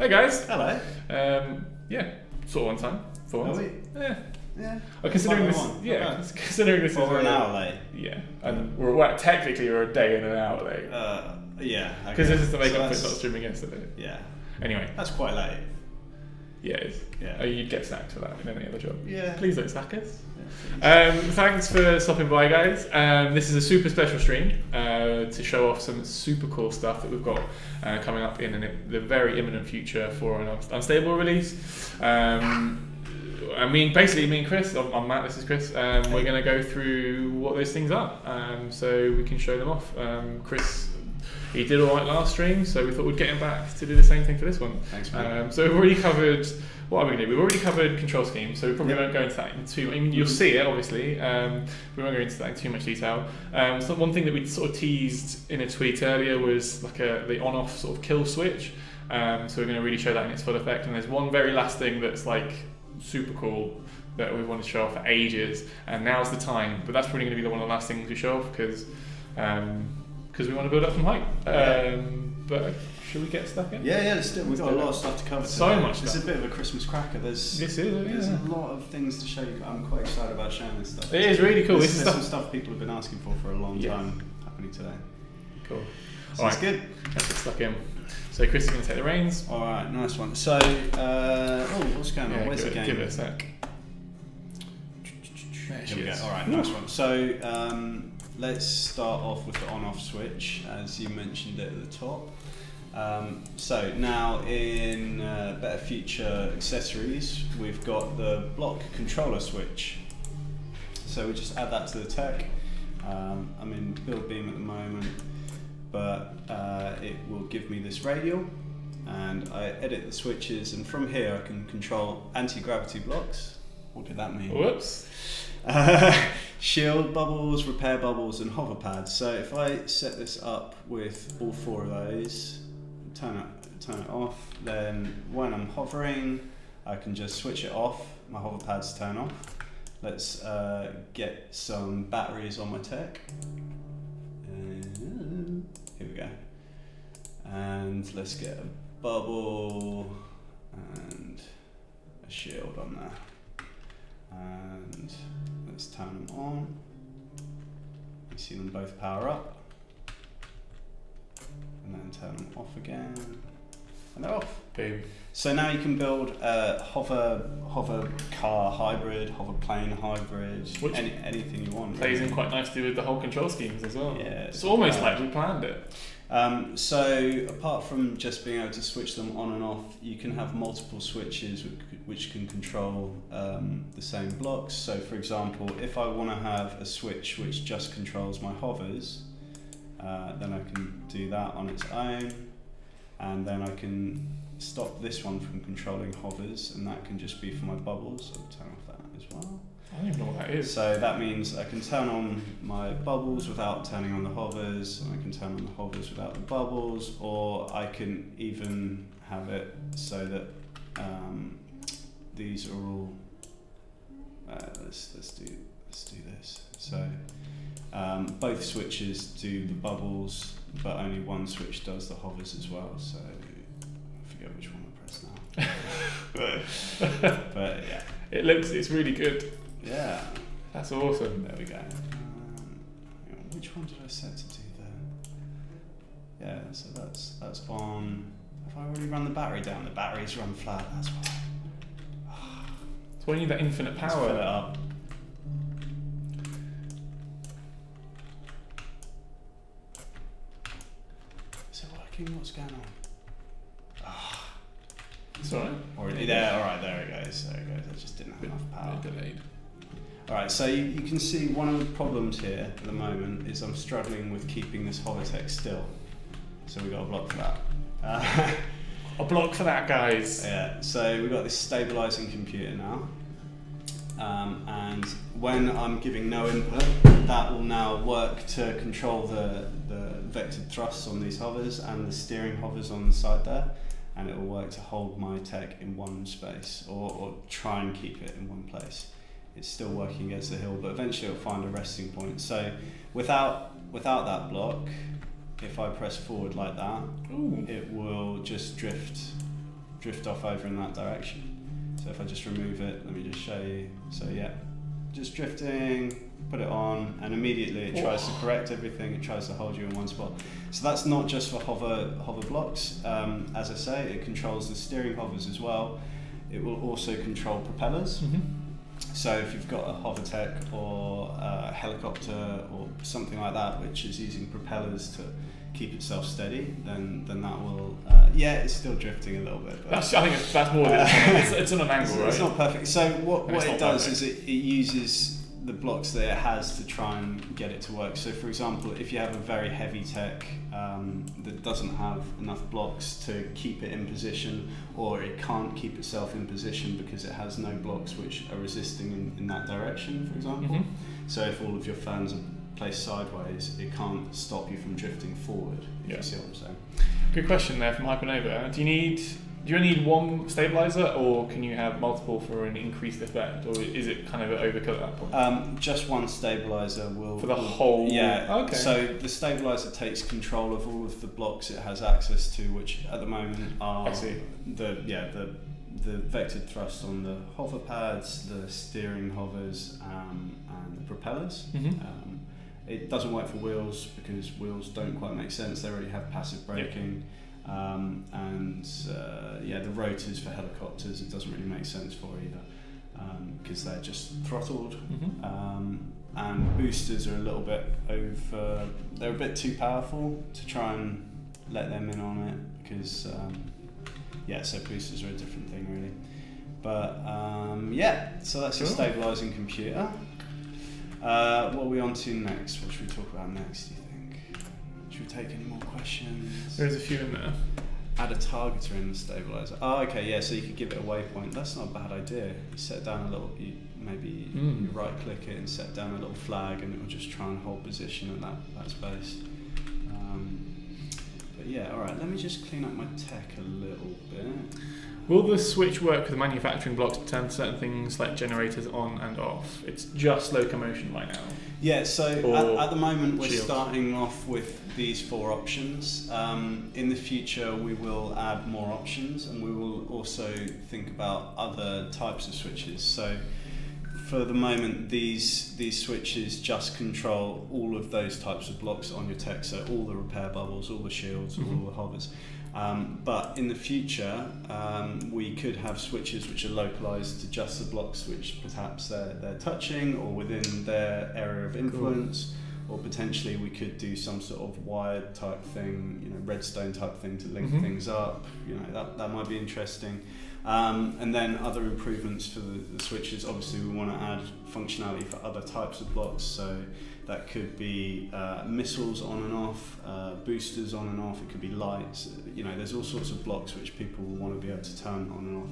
guys. Hello. Yeah, sort of on time for once. Are we? Yeah. Yeah. Considering this, considering this is an hour late. Yeah, and we're technically we're a day and an hour late. Yeah. Because this is to make up for not streaming yesterday. Yeah. Anyway, that's quite late. Yeah, it is. Yeah. Oh, you'd get sacked for that in any other job. Yeah. Please don't sack us. Yeah, thanks for stopping by, guys. This is a super special stream to show off some super cool stuff that we've got coming up in the very imminent future for an unstable release. Basically me and Kris, I'm Matt, this is Kris, we're going to go through what those things are so we can show them off. Kris, he did alright last stream, so we thought we'd get him back to do the same thing for this one. Thanks, man. So we've already covered, what are we going to do? We've already covered control schemes, so we probably won't go into that in too, you'll see it obviously, we won't go into that in too much detail. So one thing that we sort of teased in a tweet earlier was like the on-off sort of kill switch, so we're going to really show that in its full effect, and there's one very last thing that's like super cool that we wanted to show off for ages, and now's the time, but that's probably going to be one of the last things we show off because we want to build up some hype. But should we get stuck in? Yeah, let's do it. We've got a lot of stuff to cover today. So much It's stuff. a bit of a Christmas cracker. There's a lot of things to show you. I'm quite excited about showing this stuff. It is really cool. There's some stuff people have been asking for a long time happening today. Cool. So it's good. Let's get stuck in. So Kris is going to take the reins. Alright, nice one. So, what's going on? Where's the game? Give it a sec. Here we go. Alright, nice one. So, let's start off with the on-off switch, as you mentioned it at the top. So now in Better Future accessories, we've got the block controller switch. So we just add that to the tech. I'm in build beam at the moment, but it will give me this radial, and I edit the switches, and from here I can control anti-gravity blocks. What did that mean? Whoops. Shield bubbles, repair bubbles, and hover pads. So if I set this up with all four of those, turn it off, then when I'm hovering I can just switch it off, my hover pads turn off. Let's get some batteries on my tech. Here we go. And let's get a bubble and a shield on there. And let's turn them on. You see them both power up. And then turn them off again. And they're off. Boom. So now you can build a hover car hybrid, hover plane hybrid, anything you want. Plays in quite nicely with the whole control schemes as well. Yeah, it's almost like we planned it. So apart from just being able to switch them on and off, you can have multiple switches which can control the same blocks. So for example, if I want to have a switch which just controls my hovers, then I can do that on its own, and then I can stop this one from controlling hovers, and that can just be for my bubbles. I'll turn off that as well. I don't even know what that is. So that means I can turn on my bubbles without turning on the hovers, and I can turn on the hovers without the bubbles, or I can even have it so that these are all. Let's do this. So both switches do the bubbles, but only one switch does the hovers as well. So I forget which one I press now. but yeah, it's really good. Yeah, that's awesome. There we go. Which one did I set to do that? Yeah, so that's on. Have I already run the battery down? The batteries run flat. That's why. It's when you need that infinite power. Let's fill it up. Is it working? What's going on? It's alright. Already there. Alright, there it goes. There it goes. I just didn't have enough power. Delayed. Alright, so you can see one of the problems here at the moment is I'm struggling with keeping this hovertech still. So we've got a block for that. A block for that, guys. Yeah, so we've got this stabilising computer now. And when I'm giving no input, that will now work to control the vectored thrusts on these hovers and the steering hovers on the side there. And it will work to hold my tech in one space, or try and keep it in one place. It's still working against the hill, but eventually it'll find a resting point. So without that block, if I press forward like that, it will just drift drift off over in that direction. So if I just remove it, let me just show you. So yeah, just drifting, put it on, and immediately it tries to correct everything. It tries to hold you in one spot. So that's not just for hover blocks. As I say, it controls the steering hovers as well. It will also control propellers. So if you've got a HoverTech or a helicopter or something like that, which is using propellers to keep itself steady, then that will, yeah, it's still drifting a little bit. But I think that's more than it's on an angle, right? It's not perfect. So what it does is it uses the blocks that it has to try and get it to work. So for example, if you have a very heavy tech that doesn't have enough blocks to keep it in position, or it can't keep itself in position because it has no blocks which are resisting in that direction, for example. So if all of your fans are placed sideways, it can't stop you from drifting forward, if you see what I'm saying. Good question there from Hypernova. Do you only need one stabilizer, or can you have multiple for an increased effect, or is it kind of overkill at that point? Just one stabilizer will... For the whole... Yeah, okay. So the stabilizer takes control of all of the blocks it has access to, which at the moment are the vectored thrust on the hover pads, the steering hovers, and the propellers. It doesn't work for wheels because wheels don't quite make sense. They already have passive braking. The rotors for helicopters, it doesn't really make sense for either because they're just throttled. And boosters are a little bit they're a bit too powerful to try and let them in on it because so boosters are a different thing really. But so that's a stabilising computer. What are we on to next? What should we talk about next, do you think? Should we take any more questions? There's a few in there. Add a targeter in the stabilizer. Oh, okay, yeah, so you could give it a waypoint. That's not a bad idea. You set down a little, you right click it and set down a little flag, and it will just try and hold position at that space. But yeah, alright, let me just clean up my tech a little bit. Will the switch work with manufacturing blocks to turn certain things like generators on and off? It's just locomotion right now. Yeah, so at the moment we're starting off with these 4 options. In the future we will add more options, and we will also think about other types of switches. So for the moment these switches just control all of those types of blocks on your tech, so all the repair bubbles, all the shields, all the hovers. But in the future, we could have switches which are localized to just the blocks which perhaps they're touching or within their area of influence, or potentially we could do some sort of wired type thing, redstone type thing to link things up. That might be interesting. And then other improvements for the switches. Obviously, we want to add functionality for other types of blocks. So that could be missiles on and off, boosters on and off. It could be lights. There's all sorts of blocks which people will want to be able to turn on and off.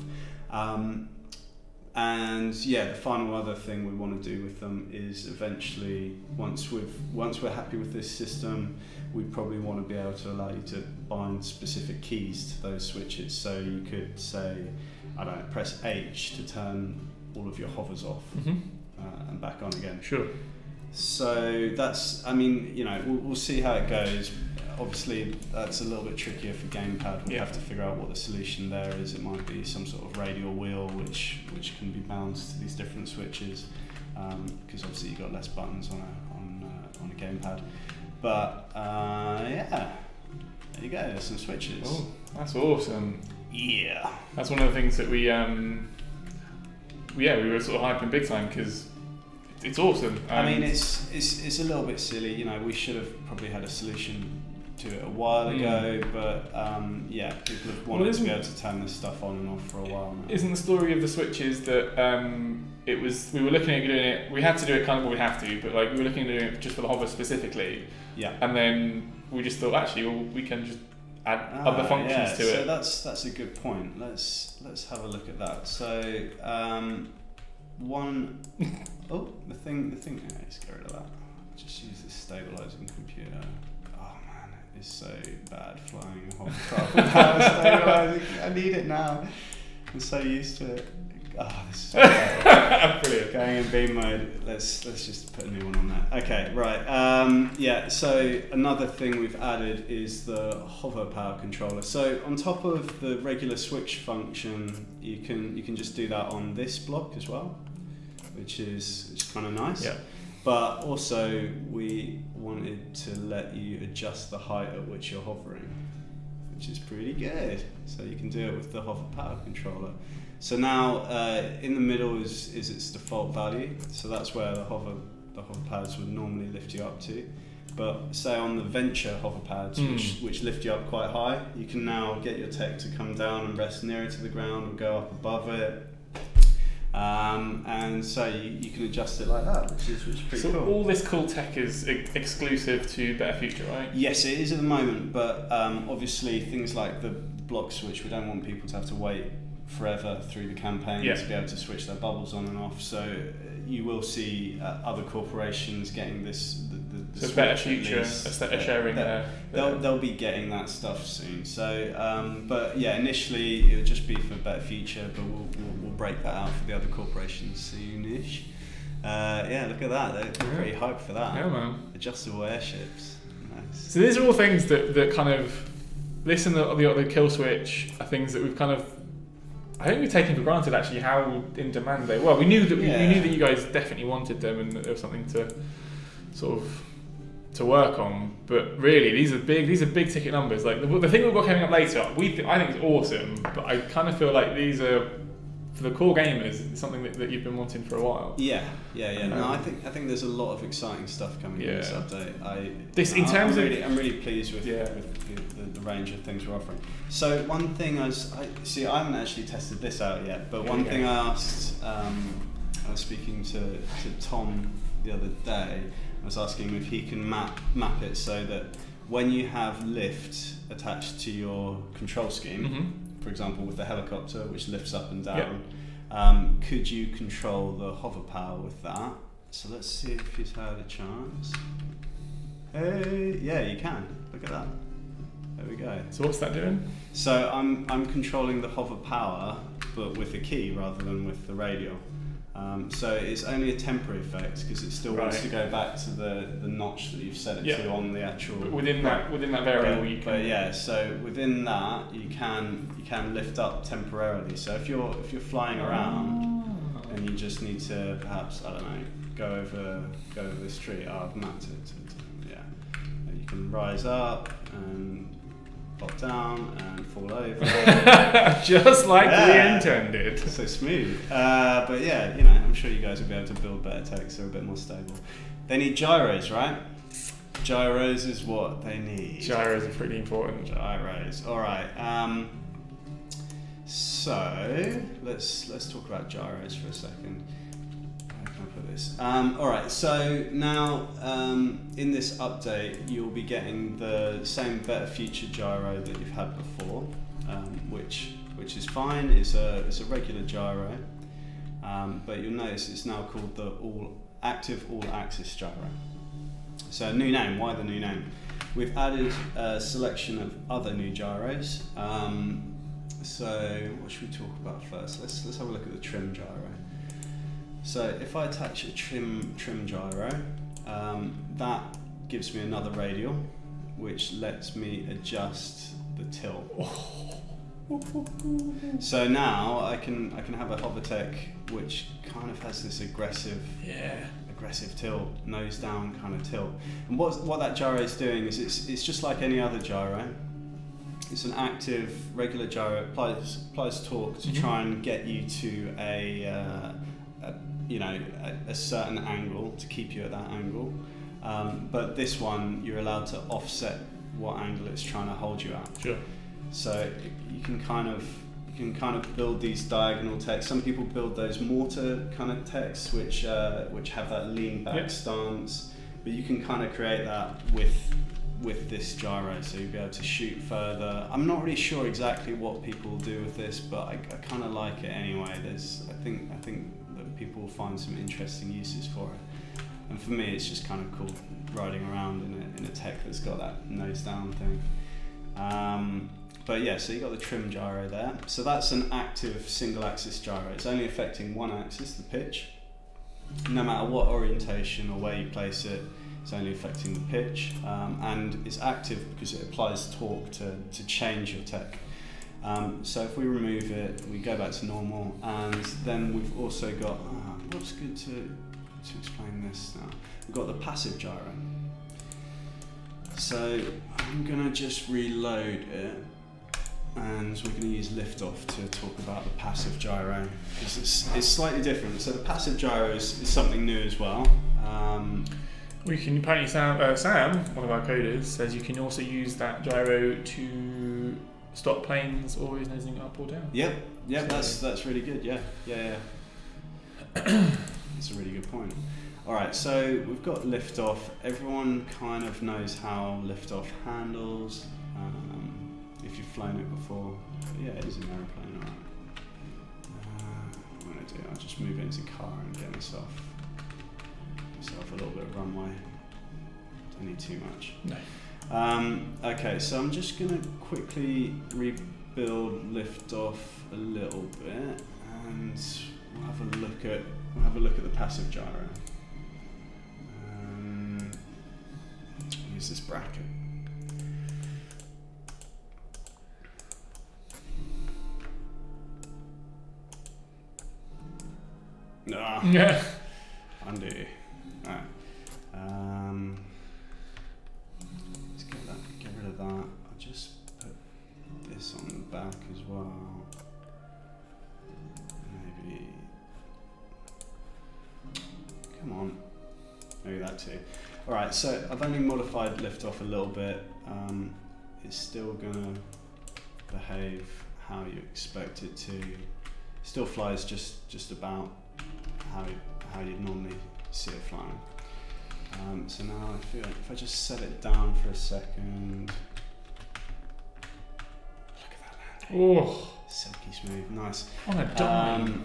And the final other thing we want to do with them is eventually, once we're happy with this system, we probably want to be able to allow you to bind specific keys to those switches. So you could say, I don't know, press H to turn all of your hovers off and back on again. Sure. So that's, we'll see how it goes. Obviously, that's a little bit trickier for gamepad. We'll have to figure out what the solution there is. It might be some sort of radial wheel which can be bounced to these different switches, because obviously you've got less buttons on a gamepad. But there you go. There's some switches. Oh, that's awesome. Yeah. That's one of the things that we were sort of hyping big time because it's awesome. It's a little bit silly. We should have probably had a solution to it a while ago, but people have wanted to be able to turn this stuff on and off for a while now. Isn't the story of the switches that we were looking at doing it, we had to do it kind of what we have to, but we were looking at doing it just for the hover specifically, and then we just thought actually we can just add other functions to it. So that's a good point. Let's have a look at that. So the thing. Let's get rid of that. Just use this stabilizing computer. Oh man, it's so bad flying hovercraft without stabilizing. I need it now. I'm so used to it. this is Brilliant. going in beam mode. Let's just put a new one on that. Okay, right. Yeah. So another thing we've added is the hover power controller. So on top of the regular switch function, you can just do that on this block as well, which is kind of nice. Yeah. But also we wanted to let you adjust the height at which you're hovering, which is pretty good. So you can do it with the hover power controller. So now in the middle is its default value. So that's where the hover pads would normally lift you up to. But say on the venture hover pads, which lift you up quite high, you can now get your tech to come down and rest nearer to the ground or go up above it. And so you can adjust it like that, which is pretty cool. So all this cool tech is exclusive to Better Future, right? Yes, it is at the moment, but obviously things like the block switch, we don't want people to have to wait forever through the campaign to be able to switch their bubbles on and off. So you will see other corporations getting this. So Better Future are sharing they'll be getting that stuff soon. So, but yeah, initially it'll just be for Better Future, but we'll break that out for the other corporations soonish. Yeah, look at that. They're pretty hyped for that. Yeah, man. Adjustable airships. Nice. So these are all things that kind of, this and the kill switch are things that we've kind of, I think we've taken for granted actually how in demand they were. We knew that we knew that you guys definitely wanted them and that there was something to sort of to work on. But really, these are big ticket numbers. Like the thing we've got coming up later, I think it's awesome. But I kind of feel like these are, for the core gamers, it's something that you've been wanting for a while. Yeah. No, I think there's a lot of exciting stuff coming in this update. I'm really pleased with the range of things we're offering. So one thing I haven't actually tested this out yet, but one thing I asked, I was speaking to Tom the other day. I was asking him if he can map it so that when you have lift attached to your control scheme, for example with the helicopter which lifts up and down, could you control the hover power with that? So let's see if he's had a chance. Hey, yeah, you can. Look at that. There we go. So what's that doing? So I'm controlling the hover power, but with the key rather than with the radial. So it's only a temporary effect because it still wants to go back to the notch that you've set it to on the actual. But within that variable, you can. But yeah, so within that you can lift up temporarily. So if you're flying around and you just need to perhaps, I don't know, go over this tree. I've mapped it. You can rise up and pop down and fall over. Just like we intended. So smooth. But yeah, I'm sure you guys will be able to build better techs. They're a bit more stable. They need gyros, right? Gyros is what they need. Gyros are pretty important. Gyros. All right. So let's talk about gyros for a second. How can I put this? All right. So now in this update, you'll be getting the same Better Future gyro that you've had before, which is fine. It's a regular gyro, but you'll notice it's now called the Active All-Axis gyro. So new name. Why the new name? We've added a selection of other new gyros. So what should we talk about first? Let's have a look at the trim gyro. So if I attach a trim gyro, that gives me another radial, which lets me adjust the tilt. So now I can have a hovertech which kind of has this aggressive tilt, nose down kind of tilt. And what that gyro is doing is it's just like any other gyro. It's an active, regular gyro. It applies torque to try and get you to a certain angle, to keep you at that angle. But this one, you're allowed to offset what angle it's trying to hold you at. Sure. So you can kind of build these diagonal techs. Some people build those mortar kind of techs, which have that lean back stance. But you can kind of create that with this gyro, so you'll be able to shoot further. I'm not really sure exactly what people do with this, but I kind of like it anyway. I think that people will find some interesting uses for it. And for me, it's just kind of cool riding around in a tech that's got that nose down thing. But yeah, so you got the trim gyro there. So that's an active single axis gyro. It's only affecting one axis, the pitch. No matter what orientation or where you place it, it's only affecting the pitch. And it's active because it applies torque to change your tech. So if we remove it, we go back to normal, and then we've also got, what's good to explain this now? We've got the passive gyro. So I'm gonna just reload it, and we're gonna use liftoff to talk about the passive gyro, because it's slightly different. So the passive gyro is something new as well. We can apparently Sam, one of our coders, says you can also use that gyro to stop planes always nosing up or down. Yep, so that's really good. Yeah. That's a really good point. All right, so we've got liftoff. Everyone kind of knows how liftoff handles. If you've flown it before, but yeah, it is an aeroplane. All right. What I'm gonna do, I'll just move it into car and get myself a little bit of runway. Don't need too much. No. Okay, so I'm just gonna quickly rebuild liftoff a little bit, and we'll have a look at the passive gyro. Use this bracket. Nah. Yeah. Undo. Alright. Let's get rid of that. I'll just put this on the back as well. Maybe. Come on. Maybe that too. Alright, so I've only modified liftoff a little bit. It's still gonna behave how you expect it to. Still flies just about how you'd normally see it flying. So now I feel like if I just set it down for a second. Look at that landing. Oh, Silky smooth, nice. on a dime.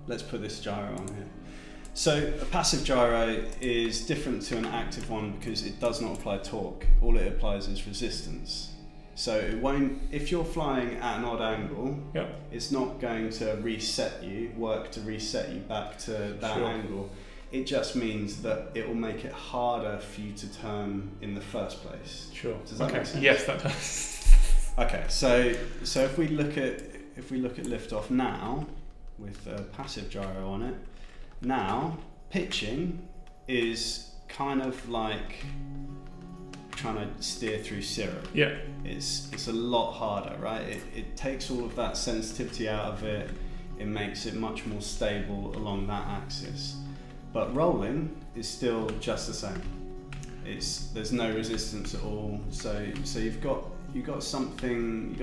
Let's put this gyro on here. So a passive gyro is different to an active one because it does not apply torque. All it applies is resistance. So it won't, if you're flying at an odd angle, Yep. it's not going to work to reset you back to that angle. It just means that it will make it harder for you to turn in the first place. Sure. Does that make sense? Yes, that does. Okay, so if we look at liftoff now with a passive gyro on it, now pitching is kind of like trying to steer through syrup. Yeah. It's a lot harder, right? It takes all of that sensitivity out of it. It makes it much more stable along that axis. But rolling is still just the same. There's no resistance at all. So you've got something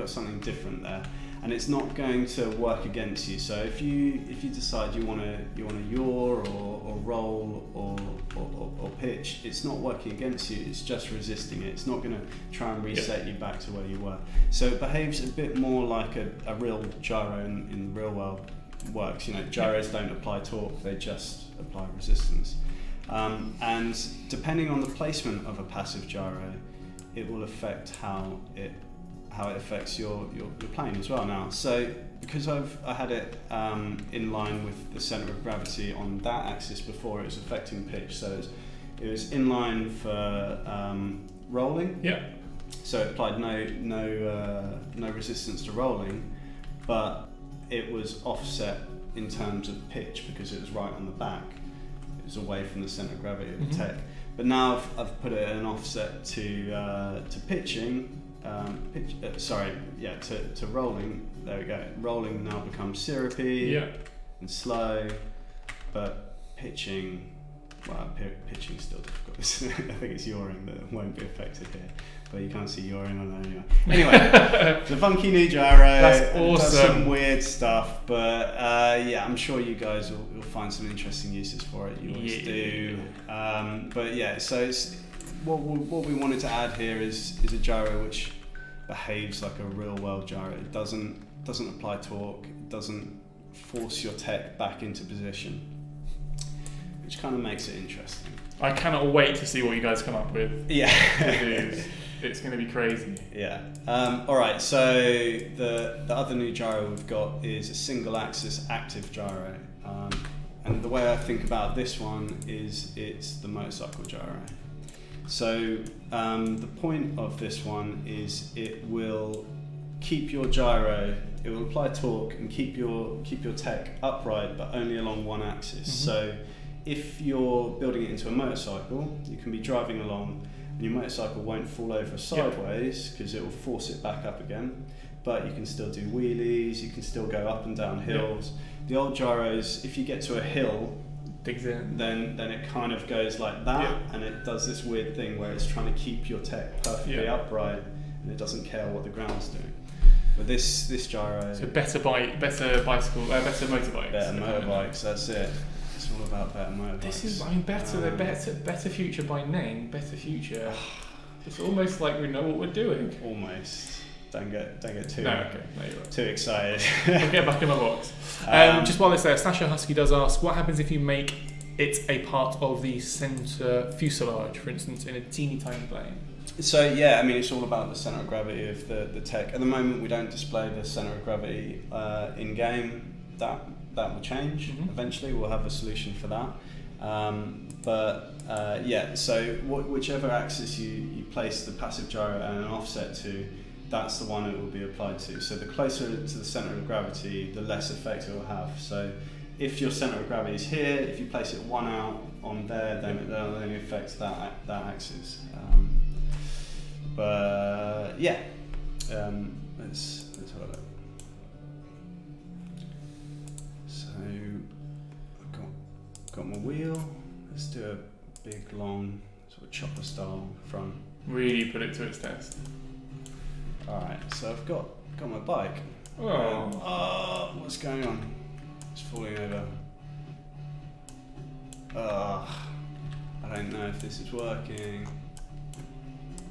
different there, and it's not going to work against you. So if you decide you want to yaw or roll or pitch, it's not working against you. It's just resisting it. It's not going to try and reset you back to where you were. So it behaves a bit more like a real gyro in the real world works. You know, gyros don't apply torque; they just apply resistance. And depending on the placement of a passive gyro, it will affect how it affects your plane as well. Now, so because I had it in line with the center of gravity on that axis before, it was affecting pitch. So it was in line for rolling. Yeah. So it applied no resistance to rolling, but it was offset in terms of pitch because it was right on the back. It was away from the center of gravity of the tech. But now I've put it at an offset to pitching. To rolling. There we go. Rolling now becomes syrupy and slow, but pitching. Well, pitching is still difficult. I think it's yawing that won't be affected here, but you can't see yawing on there anyway. Anyway, the funky new gyro. That's awesome. Does some weird stuff, but yeah, I'm sure you guys will find some interesting uses for it. You always do. But yeah, so it's what we wanted to add here is a gyro which behaves like a real world gyro. It doesn't apply torque. It doesn't force your tech back into position, which kind of makes it interesting. I cannot wait to see what you guys come up with. Yeah. It's going to be crazy. Yeah. All right. So the other new gyro we've got is a single axis active gyro. And the way I think about this one is it's the motorcycle gyro. So the point of this one is it will keep your gyro, it will apply torque and keep your tech upright, but only along one axis. So if you're building it into a motorcycle, you can be driving along and your motorcycle won't fall over sideways because it will force it back up again. But you can still do wheelies, you can still go up and down hills. The old gyros, if you get to a hill, digs in. Then it kind of goes like that, and it does this weird thing where it's trying to keep your tech perfectly upright, and it doesn't care what the ground's doing. But this gyro, so better bicycle, better motorbikes. Better motorbikes. That's it. It's all about better motorbikes. This is, I mean, better future by name, better future. It's almost like we know what we're doing. Almost. Don't get too no, okay. No, you're right. Too excited. I'll get back in my box. Just while it's there, Slasher Husky does ask, what happens if you make it a part of the centre fuselage, for instance, in a teeny tiny plane? So yeah, I mean, it's all about the centre of gravity of the tech. At the moment, we don't display the centre of gravity in game. That will change eventually. We'll have a solution for that. Yeah, so whichever axis you place the passive gyro and an offset to, that's the one it will be applied to. So the closer to the centre of gravity, the less effect it will have. So if your centre of gravity is here, if you place it one out on there, then it only affects that axis. Yeah, let's have a look. So I've got my wheel. Let's do a big long sort of chopper style front. Really put it to its test. Alright, so I've got my bike. Oh, what's going on? It's falling over. I don't know if this is working.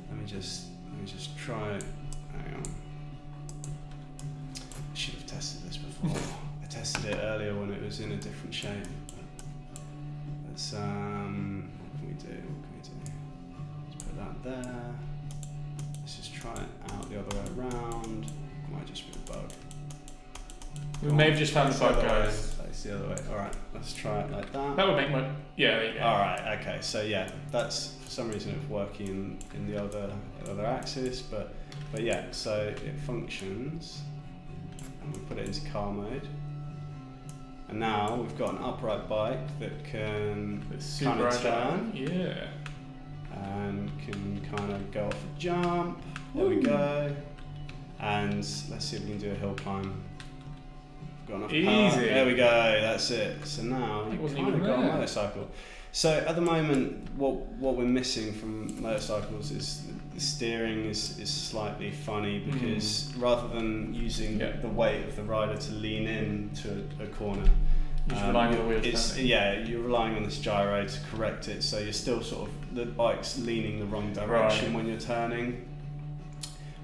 Let me just try it. Hang on. I should have tested this before. I tested it earlier when it was in a different shape. Let's what can we do? Let's put that there. Let's just try it out the other way around. It might just be a bug. We may have just found the bug, guys. That's the other way. Alright, let's try it like that. That would make my... Yeah, there you go. Alright, okay, so yeah, that's, for some reason it's working in the other axis, but yeah, so it functions, and we put it into car mode. And now we've got an upright bike that can kind of turn. Yeah. And can kind of go off a jump. There we go. And let's see if we can do a hill climb. Got enough power. There we go. That's it. So now you kind of got a motorcycle. So at the moment, what we're missing from motorcycles is the steering is slightly funny because rather than using the weight of the rider to lean in to a corner, you're relying on the wheels. You're relying on this gyro to correct it. So you're still sort of, the bike's leaning the wrong direction when you're turning.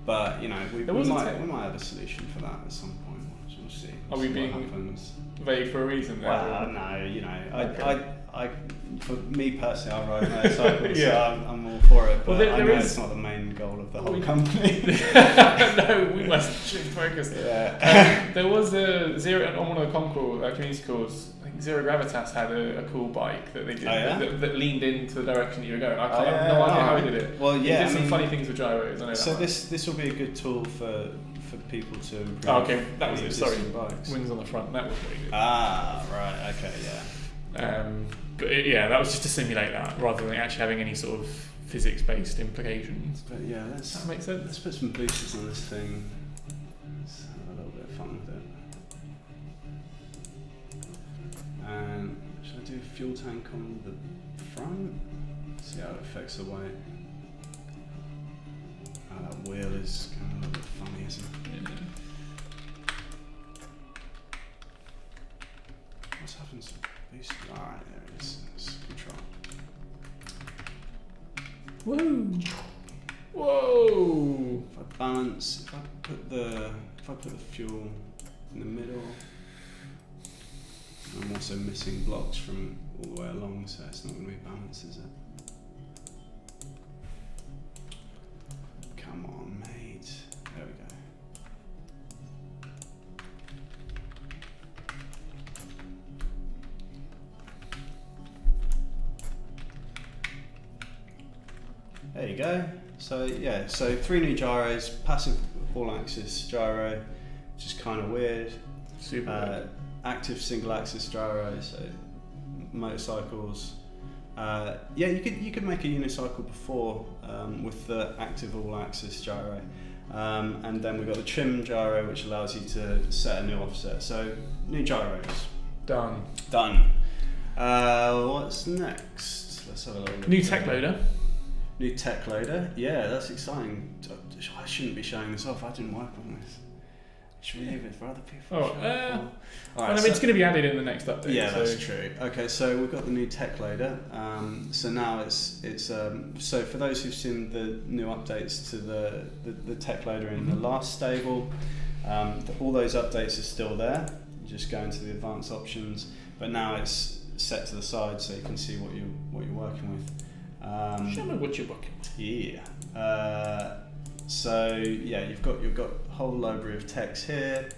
But you know, we might have a solution for that at some point. We'll see. Are we being vague for a reason? Well, no, you know, I for me personally, I ride motorcycles, so I'm all for it. But I know it's not the main goal of the whole company. No, we must shift focus. Yeah. There was a on one of the community calls. I think Zero Gravitas had a cool bike that they did that leaned into the direction you were going. I have no idea how he did it. Well, yeah, he did some funny things with gyros. I know so this will be a good tool for people to improve. Oh, okay, that was it. Sorry, bikes. Wings on the front. That was what he did. Ah, right. Okay, yeah. But that was just to simulate that rather than actually having any sort of physics-based implications. But yeah, does that make sense? Let's put some boosters on this thing. Let's have a little bit of fun with it. And should I do a fuel tank on the front? See how it affects the weight. Oh, that wheel is kind of a little bit funny, isn't it? Yeah. What's happened to boost? Alright, there it is. It's control. Whoa! Whoa! If I balance, if I put the fuel in the middle, I'm also missing blocks from all the way along, so it's not going to be balanced, is it? there you go. So yeah, so 3 new gyros, passive all-axis gyro, which is kind of weird. Super. Active single-axis gyro, so motorcycles. Yeah, you could make a unicycle before with the active all-axis gyro, and then we've got the trim gyro, which allows you to set a new offset. So new gyros. Done. What's next? Let's have a look. New tech loader. New tech loader. Yeah, that's exciting. I shouldn't be showing this off. I didn't work on this. Should we leave it for other people? It's going to be added in the next update. Yeah, that's true. Okay, so we've got the new tech loader. So now it's so for those who've seen the new updates to the tech loader in the last stable, all those updates are still there. You just go into the advanced options, but now it's set to the side so you can see what you're working with. Show me what you're working with. Yeah. So yeah, you've got a whole library of techs here.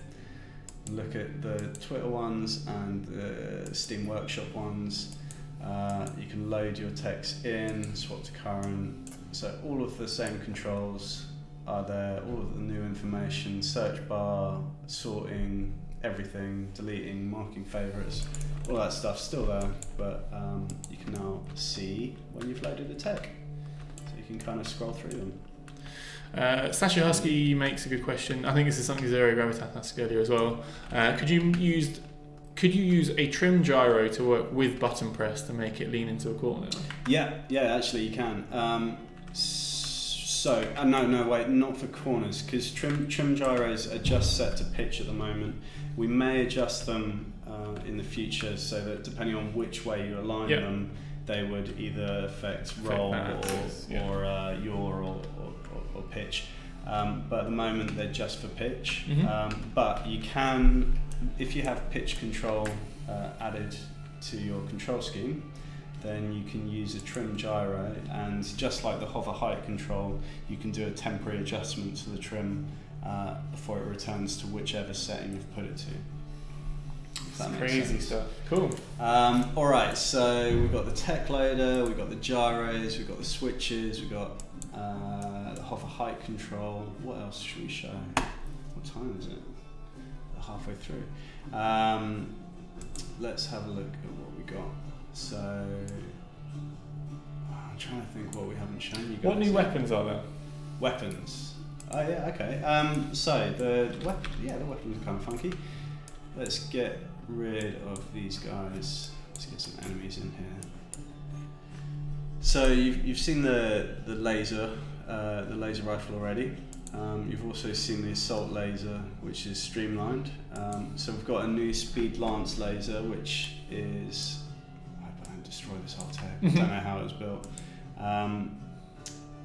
Look at the Twitter ones and the Steam Workshop ones. You can load your techs in, swap to current. So all of the same controls are there. All of the new information, search bar, sorting, everything, deleting, marking favorites, all that stuff's still there. But you can now see when you've loaded the tech, so you can kind of scroll through them. Sasha Husky makes a good question. I think this is something Zero Gravitas asked earlier as well. Could you use a trim gyro to work with button press to make it lean into a corner? Yeah, actually you can. No, wait, not for corners, because trim gyros are just set to pitch at the moment. We may adjust them in the future so that depending on which way you align them, they would either affect roll or yaw or pitch. But at the moment they're just for pitch. But you can, if you have pitch control added to your control scheme, then you can use a trim gyro, and just like the hover height control, you can do a temporary adjustment to the trim before it returns to whichever setting you've put it to. That's crazy stuff. Cool. Alright, so we've got the tech loader, we've got the gyros, we've got the switches, we've got the hover height control. What else should we show? What time is it? We're halfway through. Let's have a look at what we got. So I'm trying to think what we haven't shown you guys. What new weapons are there? Weapons. Oh yeah, okay. So the weapons are kind of funky. Let's get rid of these guys. Let's get some enemies in here. So you've seen the laser rifle already. You've also seen the assault laser, which is streamlined. So we've got a new speed lance laser, which is, I hope I don't destroy this whole tech. I don't know how it was built.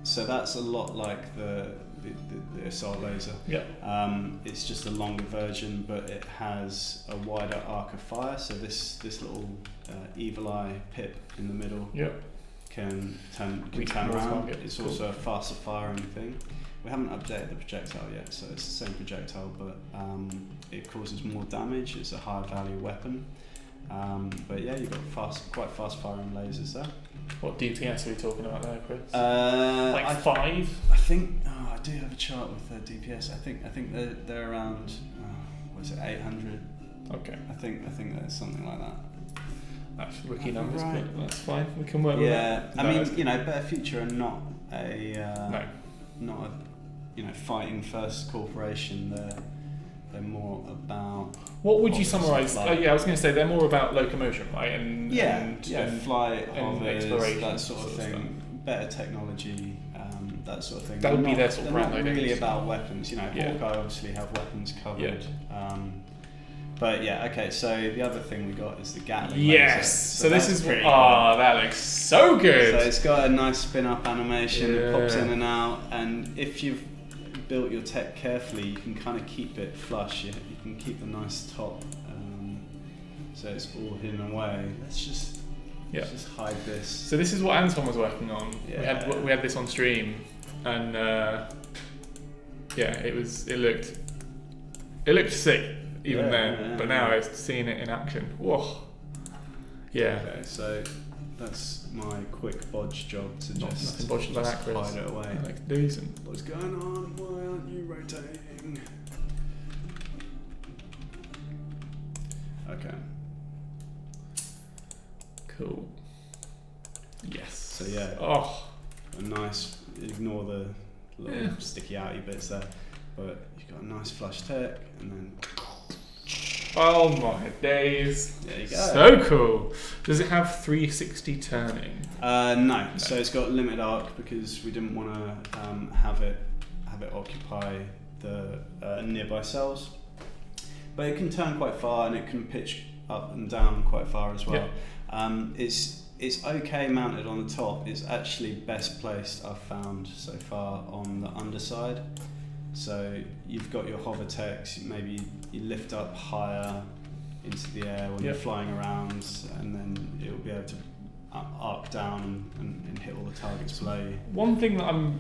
So that's a lot like the assault laser. It's just a longer version, but it has a wider arc of fire. So this little evil eye pip in the middle can turn around. It's also a faster firing thing. We haven't updated the projectile yet, so it's the same projectile, but it causes more damage. It's a higher value weapon. But yeah, you've got quite fast firing lasers there. What DPS are we talking about there, Chris? 5? I think. I do have a chart with DPS. I think they're around. What is it? 800. Okay. I think that's something like that. That's rookie numbers, but that's fine. We can work with that. Yeah, I mean, Better Future are not a fighting first corporation. They're more about. What would you summarise? I was going to say they're more about locomotion, right? And flight, hovers, exploration, that sort of thing. Better technology, that sort of thing. That would be their sort of brand. They're not really about weapons. Hawkeye obviously have weapons covered. But yeah, okay. So the other thing we got is the Gatling laser. So this is pretty. Oh, that looks so good. So it's got a nice spin-up animation. It pops in and out, and if you've built your tech carefully, you can kind of keep it flush. You can keep the nice top, so it's all hidden away. Let's just hide this. So this is what Anton was working on. We had this on stream, and it looked sick even then. But now it's seeing it in action. Whoa. Yeah. Okay, so that's my quick bodge job to Nothing bodged about that, Kris. hide it away. Like decent. What's going on? Why aren't you rotating? Okay. Cool. Yes. So yeah. Oh. A nice. Ignore the little sticky outy bits there, but you've got a nice flush tech, and then. Oh my days. There you go. So cool. Does it have 360 turning? No. So it's got limited arc because we didn't want to have it occupy the nearby cells. But it can turn quite far, and it can pitch up and down quite far as well. Yeah. It's okay mounted on the top. It's actually best placed, I've found so far, on the underside. So you've got your hover techs, maybe you lift up higher into the air when you're flying around, and then it'll be able to arc down and hit all the targets below you. One thing that I'm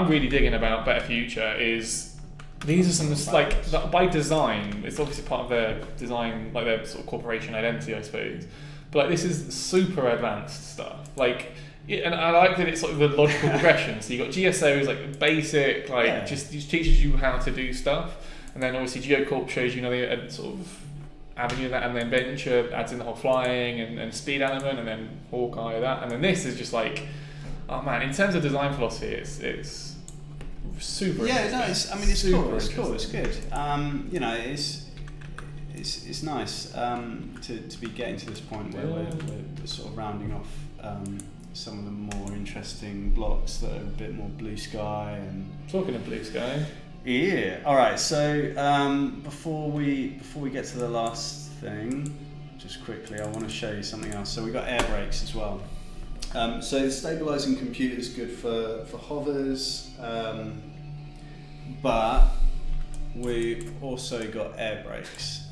really digging about Better Future is these are some like by design. It's obviously part of their design, like their sort of corporation identity, I suppose. But like this is super advanced stuff. Like. And I like that it's sort of the logical progression. So you've got GSOs, like basic, like just teaches you how to do stuff, and then obviously GeoCorp shows you another sort of avenue of that, and then Venture adds in the whole flying and speed element, and then Hawkeye that, and then this is just like, oh man, in terms of design philosophy, it's super. Yeah, no, it's cool. It's cool. It's good. You know, it's nice to be getting to this point where we're sort of rounding off. Some of the more interesting blocks that are a bit more blue sky and. Talking of blue sky. Yeah. All right. So before we get to the last thing, just quickly, I want to show you something else. So we got air brakes as well. So the stabilizing compute is good for hovers, but we've also got air brakes.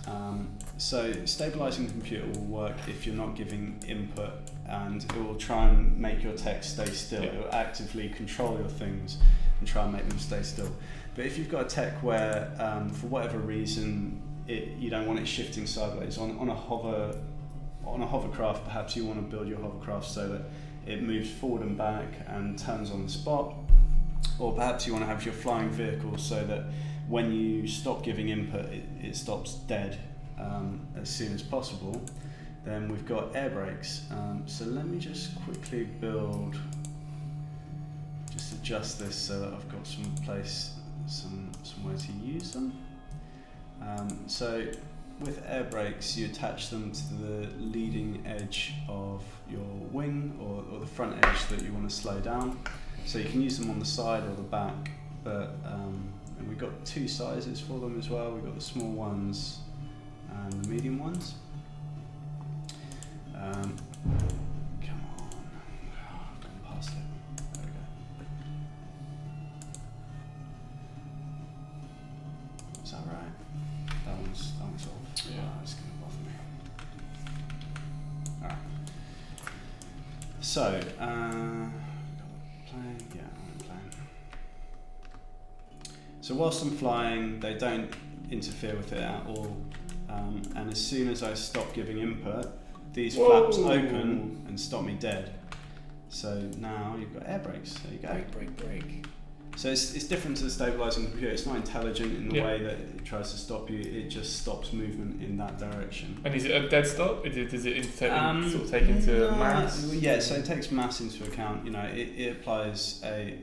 So stabilizing computer will work if you're not giving input, and it will try and make your text stay still. It will actively control your things and try and make them stay still. But if you've got a tech where, for whatever reason, you don't want it shifting sideways on a hovercraft, perhaps you want to build your hovercraft so that it moves forward and back and turns on the spot, or perhaps you want to have your flying vehicle so that when you stop giving input, it stops dead as soon as possible. Then we've got air brakes. So let me just quickly adjust this so that I've got somewhere to use them. So with air brakes, you attach them to the leading edge of your wing or the front edge that you want to slow down. So you can use them on the side or the back, but and we've got two sizes for them as well. We've got the small ones and the medium ones. Come on, I've gone past it. There we go. Is that right? That one's off. Yeah, it's going to bother me. Alright. So, playing. Yeah, I'm playing. So whilst I'm flying, they don't interfere with it at all. And as soon as I stop giving input, these flaps open and stop me dead. So now you've got air brakes. There you go. Brake. So it's different to the stabilizing computer. It's not intelligent in the way that it tries to stop you. It just stops movement in that direction. And is it a dead stop? Does it sort of take into mass? Yeah, so it takes mass into account. You know, it applies a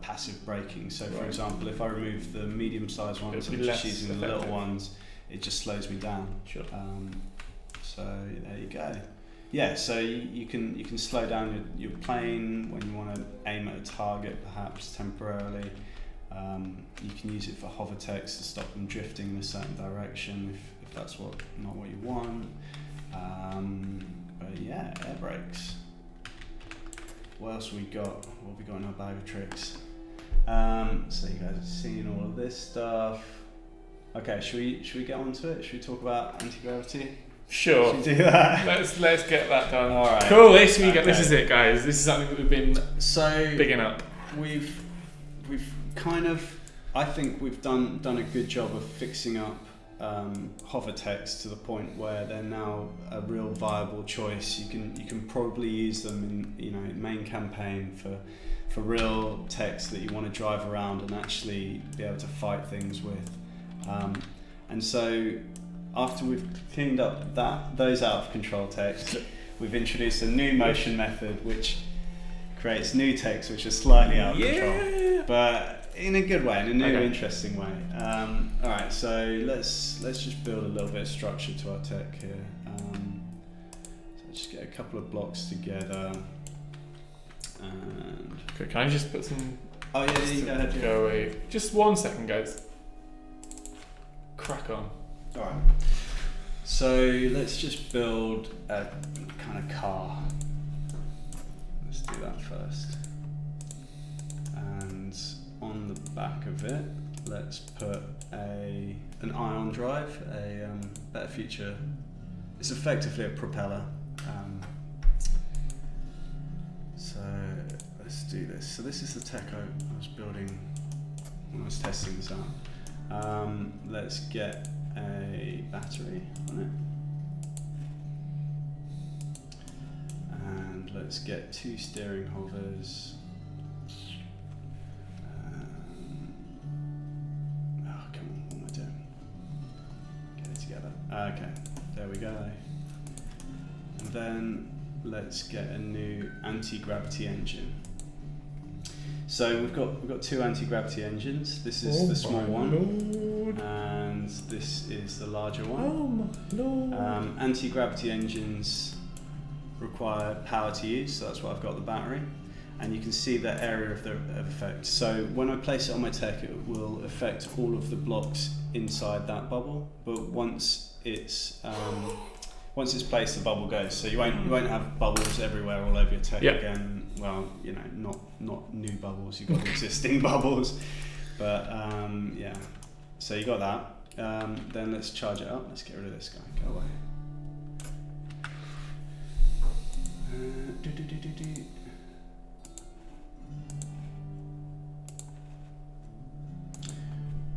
passive braking. So for example, if I remove the medium-sized ones and just using the little ones, it just slows me down. Sure. So there you go. Yeah, so you can slow down your plane when you want to aim at a target, perhaps temporarily. You can use it for hover techs to stop them drifting in a certain direction if that's not what you want. But yeah, air brakes. What else we got? What have we got in our bag of tricks? So you guys have seen all of this stuff. Okay, should we get onto it? Should we talk about anti-gravity? Sure. Should we do that? Let's get that done. All right. Cool. This is it, guys. This is something that we've been bigging up. We've kind of, I think we've done a good job of fixing up hover techs to the point where they're now a real viable choice. You can probably use them in main campaign for real techs that you want to drive around and actually be able to fight things with. And so after we've cleaned up those out of control techs, we've introduced a new motion method which creates new techs which are slightly out of control, but in a good way, in a new interesting way. Alright, so let's just build a little bit of structure to our tech here. So just get a couple of blocks together. And okay, can I just put some... Oh yeah, you go ahead. Go away. Just 1 second, guys. Crack on. Alright. So let's just build a kind of car. Let's do that first. And on the back of it, let's put an ion drive, a better future. It's effectively a propeller. So let's do this. So this is the tech I was building when I was testing this out. Let's get a battery on it. And let's get 2 steering hovers. Oh, come on, what am I doing? Get it together. Okay, there we go. And then let's get a new anti-gravity engine. So we've got 2 anti-gravity engines. This is the small one, and this is the larger one. Oh my lord! Anti-gravity engines require power to use, so that's why I've got the battery. And you can see the area of effect. So when I place it on my tech, it will affect all of the blocks inside that bubble. But once it's placed, the bubble goes. So you won't have bubbles everywhere all over your tech again. Well, not new bubbles. You've got existing bubbles. But yeah. So you got that. Then let's charge it up. Let's get rid of this guy. Go away.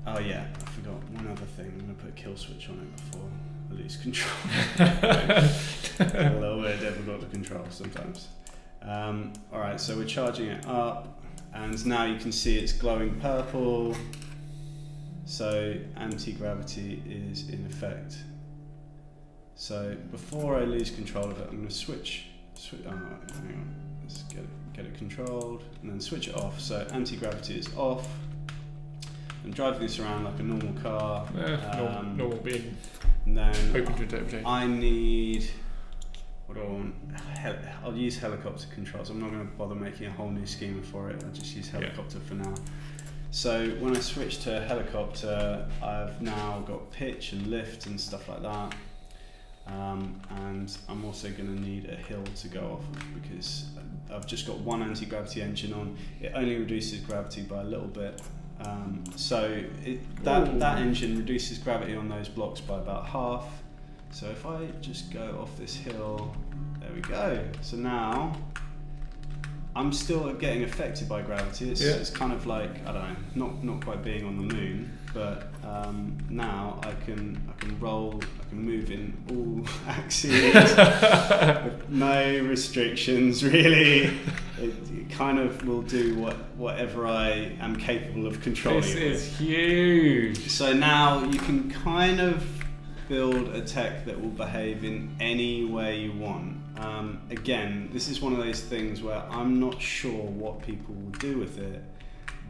Oh yeah, I forgot one other thing. I'm going to put a kill switch on it before I lose control. A little bit difficult to control sometimes. Alright, so we're charging it up, and now you can see it's glowing purple. So anti-gravity is in effect. So before I lose control of it, I'm going to switch. Oh, hang on. Let's get it controlled, and then switch it off. So anti-gravity is off. I'm driving this around like a normal car. Normal being. And then open to interpretation. I need, what do I want? I'll use helicopter controls. I'm not going to bother making a whole new schema for it. I'll just use helicopter for now. So when I switch to helicopter, I've now got pitch and lift and stuff like that. And I'm also going to need a hill to go off of because I've just got 1 anti-gravity engine on. It only reduces gravity by a little bit. So that engine reduces gravity on those blocks by about half. So if I just go off this hill, there we go. So now I'm still getting affected by gravity. It's kind of like, I don't know, not quite being on the moon, but now I can roll, I can move in all axes with no restrictions really. It kind of will do whatever I am capable of controlling. This is huge. So now you can kind of build a tech that will behave in any way you want. Again, this is one of those things where I'm not sure what people will do with it,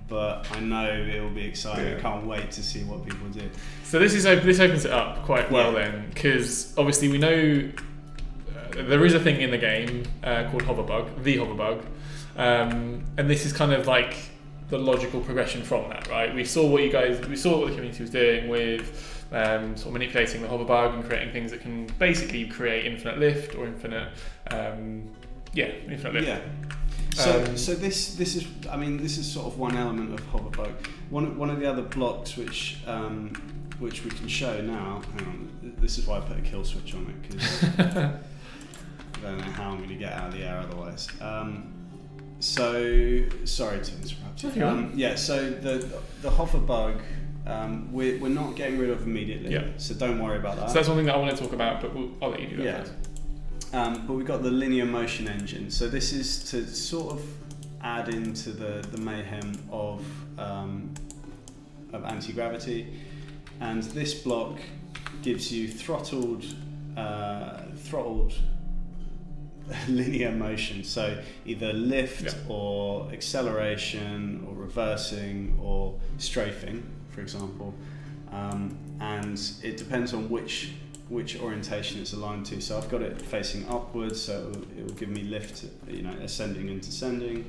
but I know it will be exciting. I can't wait to see what people do. So this opens it up quite well then, because obviously we know there is a thing in the game called hoverbug, the hoverbug, and this is kind of like the logical progression from that, right? We saw what the community was doing with sort of manipulating the hoverbug and creating things that can basically create infinite lift or infinite lift. Yeah. So this is sort of one element of hoverbug. One of the other blocks which we can show now. Hang on, this is why I put a kill switch on it because I don't know how I'm going to get out of the air otherwise. So sorry to interrupt. Okay. So the hoverbug we're not getting rid of immediately, so don't worry about that. So that's one thing that I want to talk about, but I'll let you do that first. But we've got the linear motion engine. So this is to sort of add into the mayhem of anti-gravity, and this block gives you throttled linear motion. So either lift or acceleration or reversing or strafing, for example, and it depends on which orientation it's aligned to. So I've got it facing upwards, so it will give me lift, ascending and descending,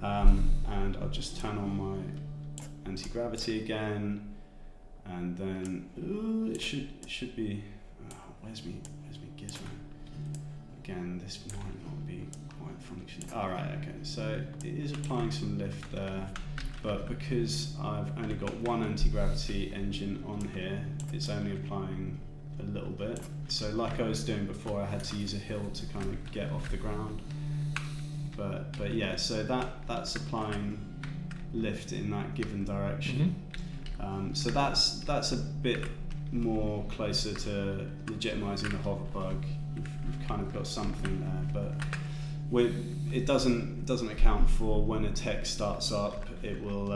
and I'll just turn on my anti-gravity again, and then it should be. Where's me gizmo? Again, this might not be quite functioning. All right, okay. So it is applying some lift there, but because I've only got one anti-gravity engine on here, it's only applying a little bit. So like I was doing before, I had to use a hill to kind of get off the ground. But yeah, so that's applying lift in that given direction. So that's a bit more closer to legitimizing the hover bug. You've kind of got something there, but it doesn't account for when a tech starts up. It will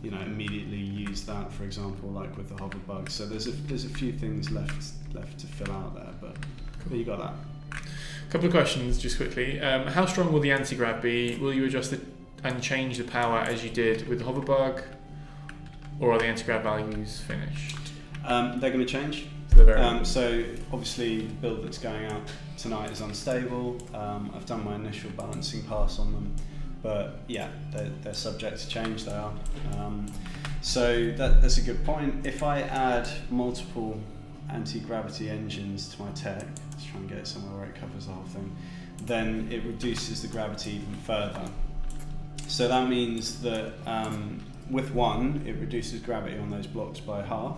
immediately use that, for example, like with the hover bug. So there's a few things left to fill out there, but you got that. A couple of questions just quickly. How strong will the anti-grav be? Will you adjust it and change the power as you did with the hover bug, or are the anti-grav values finished? They're going to change. So obviously the build that's going out tonight is unstable. I've done my initial balancing pass on them, but yeah, they're subject to change. They are. So that's a good point. If I add multiple anti-gravity engines to my tech, let's try and get it somewhere where it covers the whole thing, then it reduces the gravity even further. So that means that with one, it reduces gravity on those blocks by half.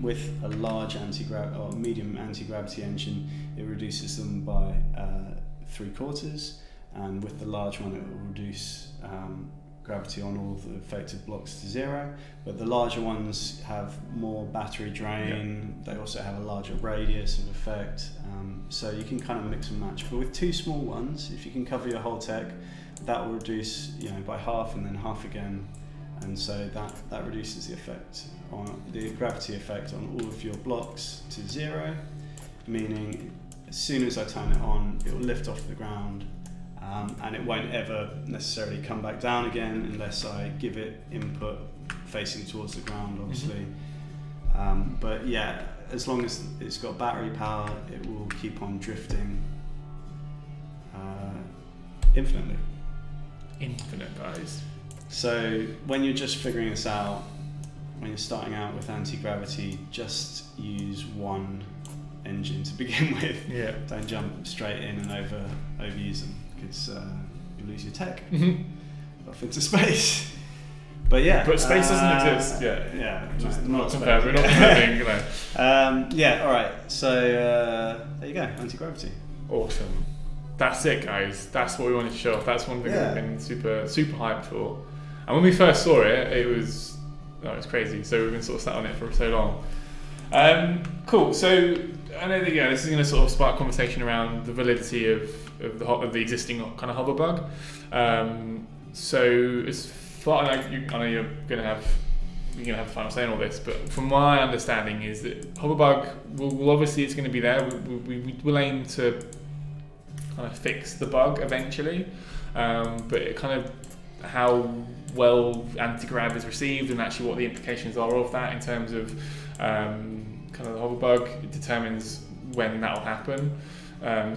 With a large or medium anti-gravity engine, it reduces them by 3/4, and with the large one, it will reduce gravity on all the affected blocks to 0. But the larger ones have more battery drain. They also have a larger radius of effect, so you can kind of mix and match. But with two small ones, if you can cover your whole tech, that will reduce by half and then half again, and so that reduces the effect on the gravity effect on all of your blocks to 0, meaning as soon as I turn it on, it will lift off the ground, and it won't ever necessarily come back down again unless I give it input facing towards the ground, obviously. But yeah, as long as it's got battery power, it will keep on drifting infinitely. Infinite, guys. So when you're just figuring this out, when you're starting out with anti-gravity, just use one engine to begin with. Don't jump straight in and overuse them, because you lose your tech off into space. But yeah. But space doesn't exist. Just not compared. We're not comparing. Yeah. All right. So there you go. Anti-gravity. Awesome. That's it, guys. That's what we wanted to show off. That's one thing we've been super hyped for. And when we first saw it, it was crazy. So we've been sort of sat on it for so long. Cool. So I know that this is going to sort of spark conversation around the validity of the existing kind of hover bug. So as far I know you're going to have the final say on all this, but from my understanding is that hover bug will obviously it's going to be there. We will aim to kind of fix the bug eventually, but it kind of how well anti-grav is received and actually what the implications are of that in terms of kind of the hover bug, it determines when that will happen.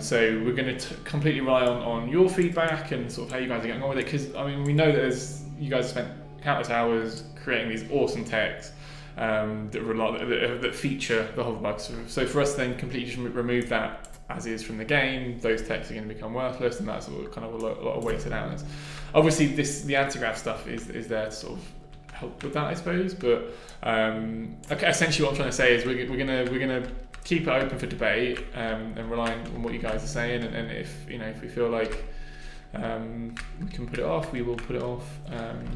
So we're going to completely rely on your feedback and sort of how you guys are getting on with it, because I mean we know that you guys spent countless hours creating these awesome techs that feature the hover bug. So for us to then completely just remove that as is from the game, those techs are going to become worthless, and that's kind of a lot of wasted hours. Obviously, the anti-grav stuff is there to sort of help with that, I suppose. But essentially, what I'm trying to say is we're gonna keep it open for debate and rely on what you guys are saying. And if we feel like we can put it off. We will put it off.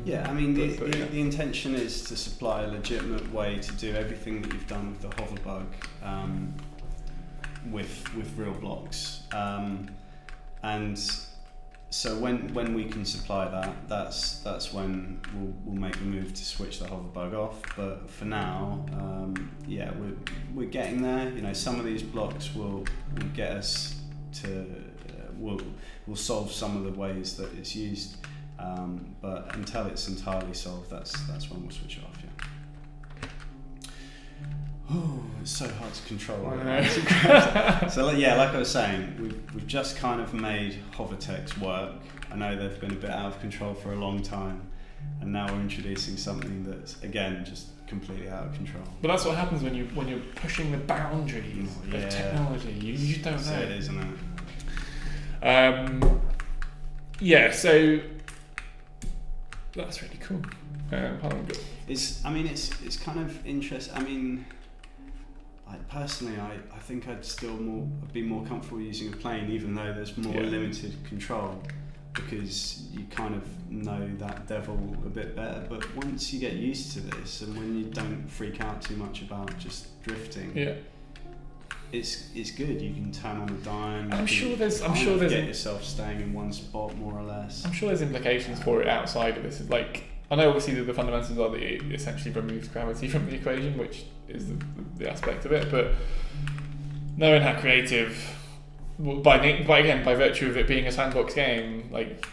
Yeah, I mean the intention is to supply a legitimate way to do everything that you've done with the hover bug with real blocks, and so when we can supply that, that's when we'll make the move to switch the hover bug off. But for now, yeah, we're getting there. You know, some of these blocks will get us to will solve some of the ways that it's used. But until it's entirely solved, that's when we'll switch it off. Yeah. Oh, it's so hard to control. So yeah, like I was saying, we've just kind of made hovertext work. I know they've been a bit out of control for a long time, and now we're introducing something that's again just completely out of control. But that's what happens when you're pushing the boundaries of technology. You don't know. So it is, isn't it? Yeah. So that's really cool. It's kind of interesting. I mean, personally, I think I'd still be more comfortable using a plane, even though there's more limited control, because you kind of know that devil a bit better. But once you get used to this, and when you don't freak out too much about just drifting, it's good. You can turn on a dime. I'm sure there's get yourself staying in one spot more or less. I'm sure there's implications for it outside of this. Like, I know obviously the fundamentals are that it essentially removes gravity from the equation, which is the aspect of it. But knowing how creative, by virtue of it being a sandbox game, like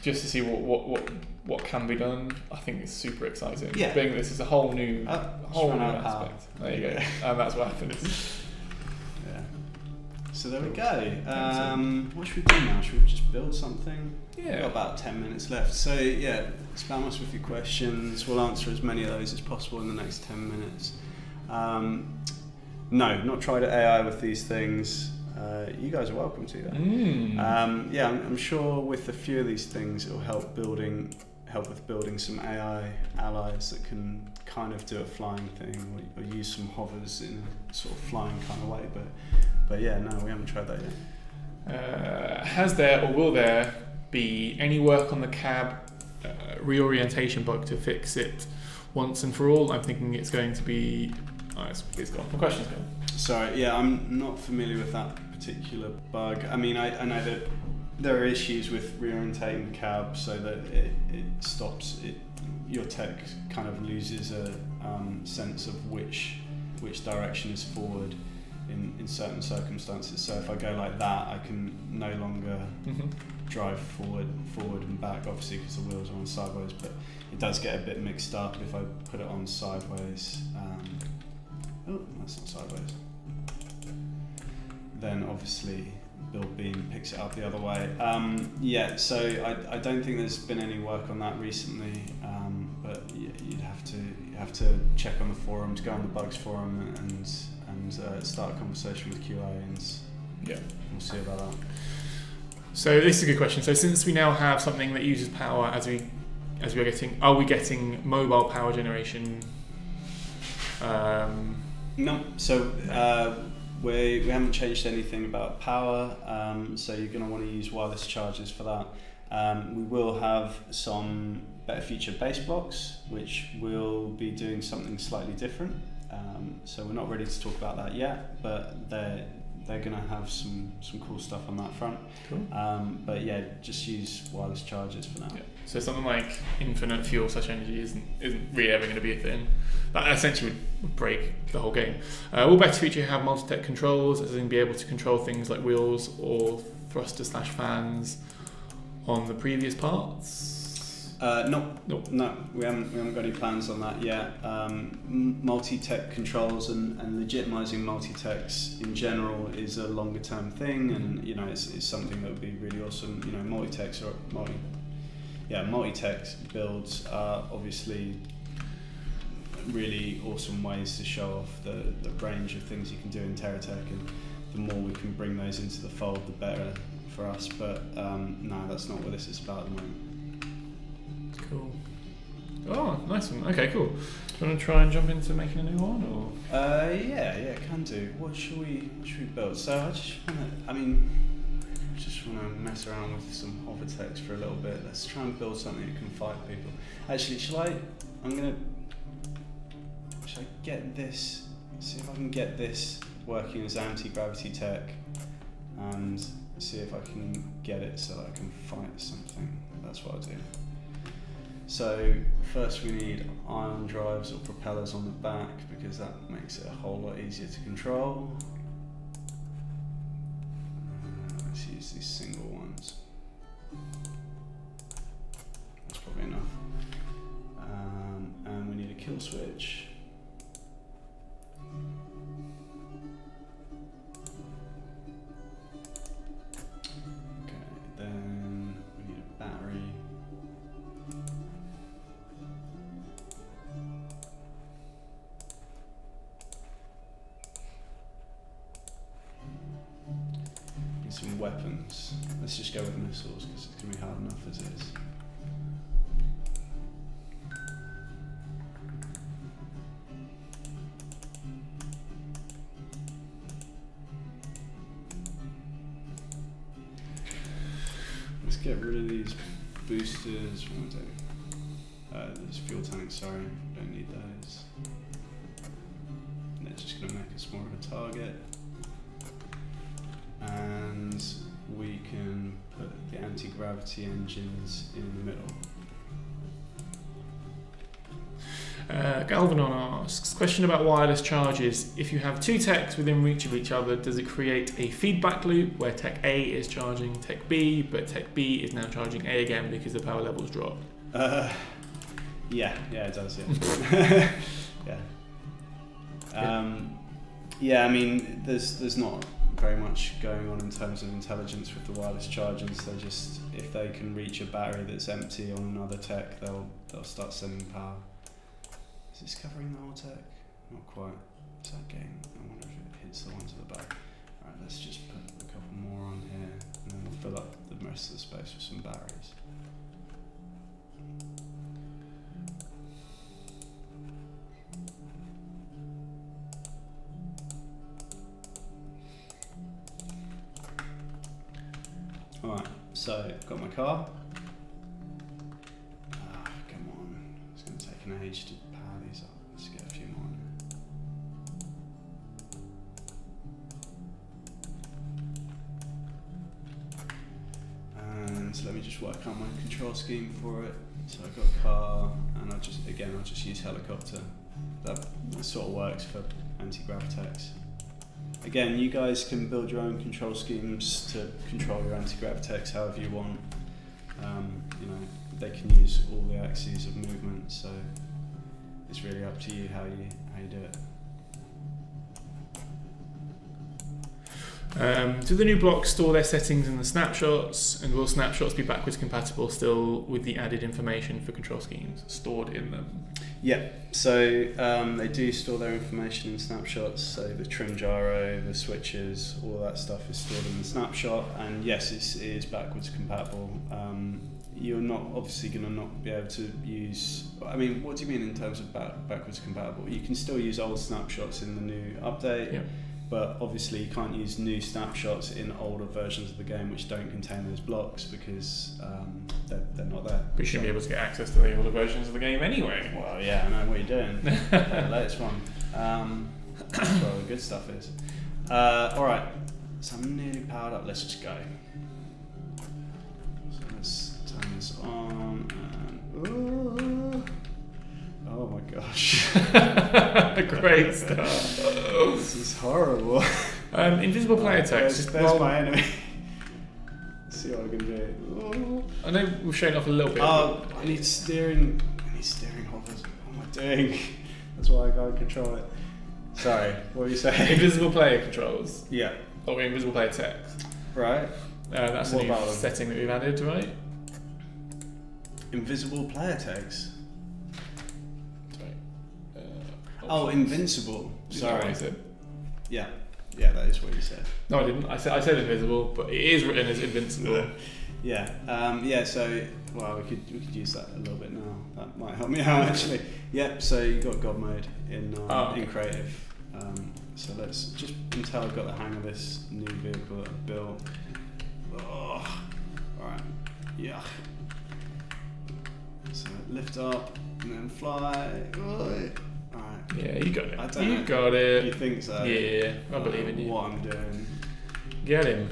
just to see what can be done, I think it's super exciting. Yeah. Being this is a whole new aspect. There you go, and that's what happens. So there we go. What should we do now? Should we just build something? Yeah. We've got about 10 minutes left. So yeah, spam us with your questions. We'll answer as many of those as possible in the next 10 minutes. No, not tried AI with these things. You guys are welcome to that. Yeah, I'm sure with a few of these things it will help with building some AI allies that can kind of do a flying thing or use some hovers in a sort of flying kind of way. But yeah, no, we haven't tried that yet. Has there or will there be any work on the cab reorientation bug to fix it once and for all? I'm thinking it's going to be... it's gone. My question's gone. Sorry, yeah, I'm not familiar with that particular bug. I mean, I know that there are issues with reorientating the cab so that it stops it. Your tech kind of loses a sense of which direction is forward in certain circumstances. So if I go like that, I can no longer drive forward and back, obviously because the wheels are on sideways, but it does get a bit mixed up if I put it on sideways. Oh, that's not sideways. Then obviously build beam picks it up the other way. Yeah, so I don't think there's been any work on that recently, but you'd have to check on the forums, go on the bugs forum, and start a conversation with QA, and we'll see about that. So this is a good question. So since we now have something that uses power, are we getting mobile power generation? No. So we haven't changed anything about power. So you're going to want to use wireless chargers for that. We will have some better feature base blocks, which will be doing something slightly different. So we're not ready to talk about that yet, but they're going to have some cool stuff on that front. Cool. But yeah, just use wireless chargers for now. Yeah. So something like infinite fuel such energy isn't really ever going to be a thing. That essentially would break the whole game. Will better feature have multi-tech controls, as in be able to control things like wheels or thruster/fans on the previous parts? No, we haven't got any plans on that yet. Multi-tech controls and legitimizing multi-techs in general is a longer term thing, and it's something that would be really awesome. Multi-techs builds are obviously really awesome ways to show off the range of things you can do in TerraTech, and the more we can bring those into the fold, the better for us. But no, that's not what this is about at the moment. Cool. Oh, nice one. Okay, cool. Do you want to try and jump into making a new one, or? Yeah, can do. What should we build? So just want to mess around with some hover text for a little bit. Let's try and build something that can fight people. Actually, shall I get this, see if I can get this working as anti-gravity tech, and see if I can get it so that I can fight something. That's what I'll do. So first we need ion drives or propellers on the back, because that makes it a whole lot easier to control. Let's use these single ones. That's probably enough. And we need a kill switch. Okay, then we need a battery. Need some weapons. Let's just go with missiles because it's going to be hard enough as is. Let's get rid of these boosters. What do I do? There's fuel tanks, sorry, don't need those. They're just going to make us more of a target. And we can put the anti-gravity engines in the middle. Galvanon asks, question about wireless charges. If you have two techs within reach of each other, does it create a feedback loop where tech A is charging tech B, but tech B is now charging A again because the power levels dropped? Yeah, it does, yeah. Yeah, I mean, there's not very much going on in terms of intelligence with the wireless chargers. They just, if they can reach a battery that's empty on another tech, they'll start sending power. Is this covering the whole tech? Not quite. Is that getting? I wonder if it hits the ones at the back. Alright, let's just put a couple more on here, and then we'll fill up the rest of the space with some batteries. Alright, so I've got my car. Come on. It's going to take an age to power these up. Let's get a few more in there. And let me just work out my control scheme for it. So I've got car, and I'll just use helicopter. That sort of works for anti-gravitex. Again, you guys can build your own control schemes to control your anti-gravitex however you want. You know, they can use all the axes of movement, so it's really up to you how you do it. Do the new blocks store their settings in the snapshots, and will snapshots be backwards compatible still with the added information for control schemes stored in them? Yeah, so they do store their information in snapshots, so the trim gyro, the switches, all that stuff is stored in the snapshot, and yes, it is backwards compatible. You're not obviously going to not be able to use, I mean, what do you mean in terms of backwards compatible? You can still use old snapshots in the new update. Yeah. But obviously you can't use new snapshots in older versions of the game which don't contain those blocks because they're not there. But you should be able to get access to the older versions of the game anyway. Well, yeah, I know what you're doing. The latest one. That's where all the good stuff is. Alright, so I'm nearly powered up. Let's just go. So let's turn this on and... Oh my gosh. Great stuff. This is horrible. Invisible player text. There's my enemy. Let's see what I can do. I know we've shown off a little bit. Oh, I need steering hoppers. What am I doing? That's why I can't control it. Sorry, what were you saying? Invisible player controls. Yeah. Or invisible player text. Right. That's a new setting that we've added, right? Invisible player text. Oh, invincible. Sorry. Yeah, that is what you said. No, I didn't. I said invisible, but it is written as invincible. Yeah. So, well, we could use that a little bit now. That might help me out actually. Yep. So you got God mode in creative. So let's just until I've got the hang of this new vehicle that I've built. Oh, alright. Yeah. So lift up and then fly. Alright. Yeah, you got it. I don't know. Got it. You think so? Yeah, I believe in you. What I'm doing. Get him.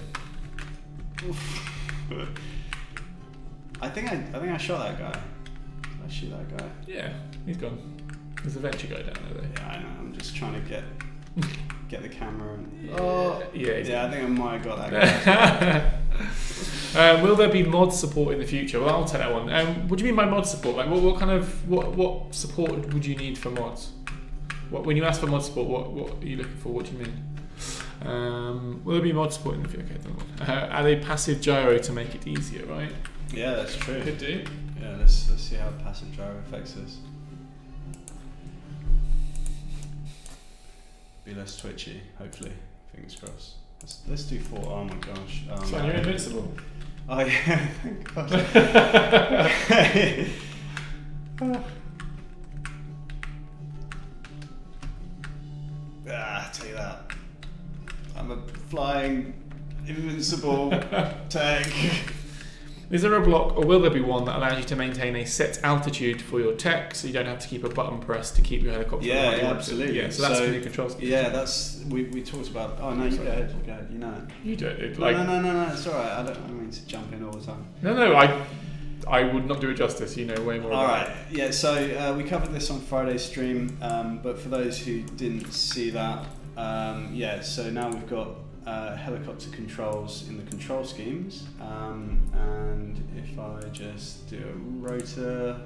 I think I shot that guy. Did I shoot that guy? Yeah, he's gone. There's a venture guy down there though. Yeah, I know. I'm just trying to get the camera. And, yeah, I think I might have got that guy. Will there be mod support in the future? Well, I'll take that one. What do you mean by mod support? Like, what kind of what support would you need for mods? When you ask for mod support, what are you looking for? What do you mean? Will there be mod support in the future? Okay, add a passive gyro to make it easier, right? Yeah, that's true. Could do. Yeah, let's see how passive gyro affects us. Be less twitchy, hopefully. Fingers crossed. Let's do 4. Oh my gosh. So you're invincible. Oh yeah, thank God. I tell you that. I'm a flying, invincible tank. Is there a block, or will there be one that allows you to maintain a set altitude for your tech, so you don't have to keep a button pressed to keep your helicopter? Yeah, absolutely. Yeah, so that's the new control scheme. Yeah, that's we talked about. Oh no, you go ahead. You know it. You do it. No. It's all right. I don't mean to jump in all the time. No. I would not do it justice. You know way more. All right. Yeah. So we covered this on Friday's stream, but for those who didn't see that, So now we've got helicopter controls in the control schemes, and if I just do a rotor,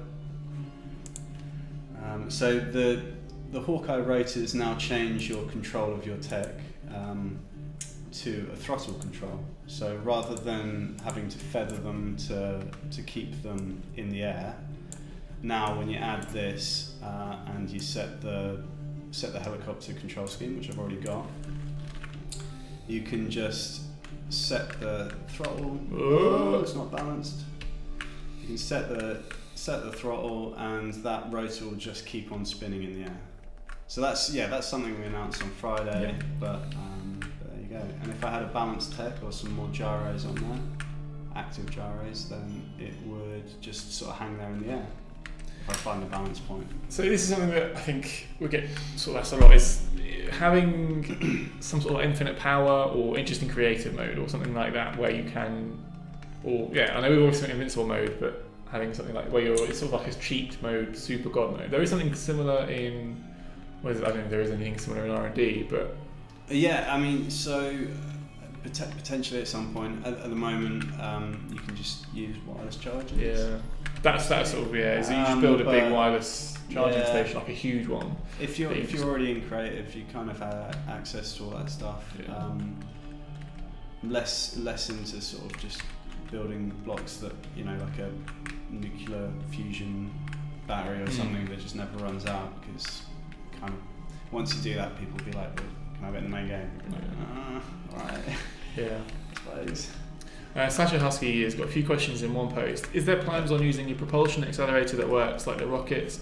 so the Hawkeye rotors now change your control of your tech to a throttle control. So rather than having to feather them to keep them in the air, now when you add this and you set the helicopter control scheme, which I've already got, you can just set the throttle. Oh, it's not balanced. You can set the throttle, and that rotor will just keep on spinning in the air. So that's something we announced on Friday. Yeah. But there you go. And if I had a balanced tech or some more gyros on there, active gyros, then it would just sort of hang there in the air if I find a balance point. So this is something that I think we get sort of asked a lot, is having some sort of infinite power or interesting creative mode or something like that, where you can, I know we've always seen invincible mode, but having something like where it's sort of like a cheat mode, super god mode. There is something similar in, I don't know if there is anything similar in R&D, but yeah, I mean, so potentially at some point. At the moment, you can just use wireless chargers. Yeah, that's sort of so you just build a big wireless charging station, like a huge one. If you're already in creative, you kind of have access to all that stuff. Yeah. Less into sort of just building blocks that, like a nuclear fusion battery or something that just never runs out, because kind of once you do that, people will be like, well, can I have it in the main game? Alright. Yeah. I suppose. Sasha Husky has got a few questions in one post. Is there plans on using a propulsion accelerator that works like the rockets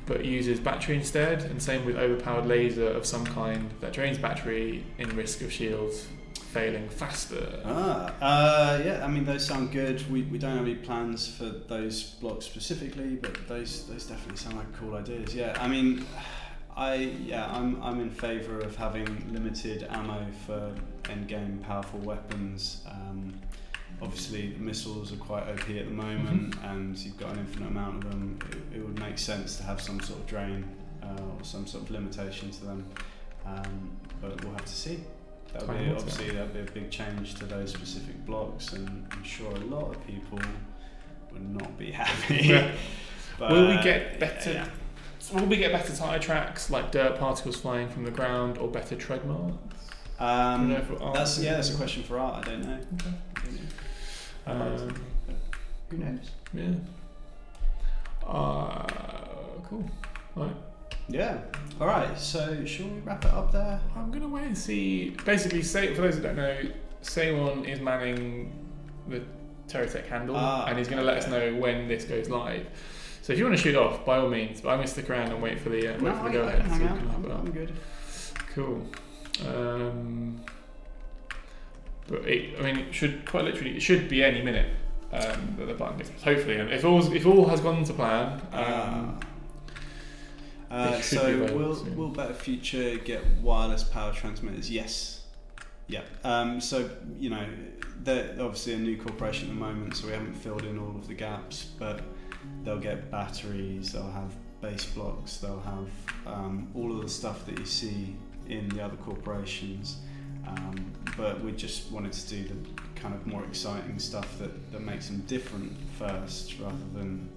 but uses battery instead, and same with overpowered laser of some kind that drains battery in risk of shields failing faster? Yeah, I mean, those sound good. We don't have any plans for those blocks specifically, but those definitely sound like cool ideas. Yeah, I mean, I'm in favour of having limited ammo for endgame powerful weapons. Obviously, missiles are quite OP at the moment, and you've got an infinite amount of them. It would make sense to have some sort of drain or some sort of limitation to them, but we'll have to see. That'd be a big change to those specific blocks, and I'm sure a lot of people would not be happy. Yeah. But, will we get better? Yeah. Will we get better tyre tracks, like dirt particles flying from the ground, or better tread marks? That's a question for Art. I don't know. Okay. Who knows? Yeah. Cool. Right. Yeah. All right. So, shall we wrap it up there? I'm gonna wait and see. Basically, for those that don't know, Saywon is manning the TerraTech handle, and he's gonna let us know when this goes live. So if you want to shoot off, by all means. But I'm gonna stick around and wait for the go ahead. I'm good. Cool. but I mean, it should quite literally, it should be any minute that the button gets pressed, hopefully. And if all has gone to plan, so will Better Future get wireless power transmitters? Yes. Yeah. So you know, they're obviously a new corporation at the moment, so we haven't filled in all of the gaps, but they'll get batteries, they'll have base blocks, they'll have all of the stuff that you see in the other corporations. But we just wanted to do the kind of more exciting stuff that makes them different first, rather than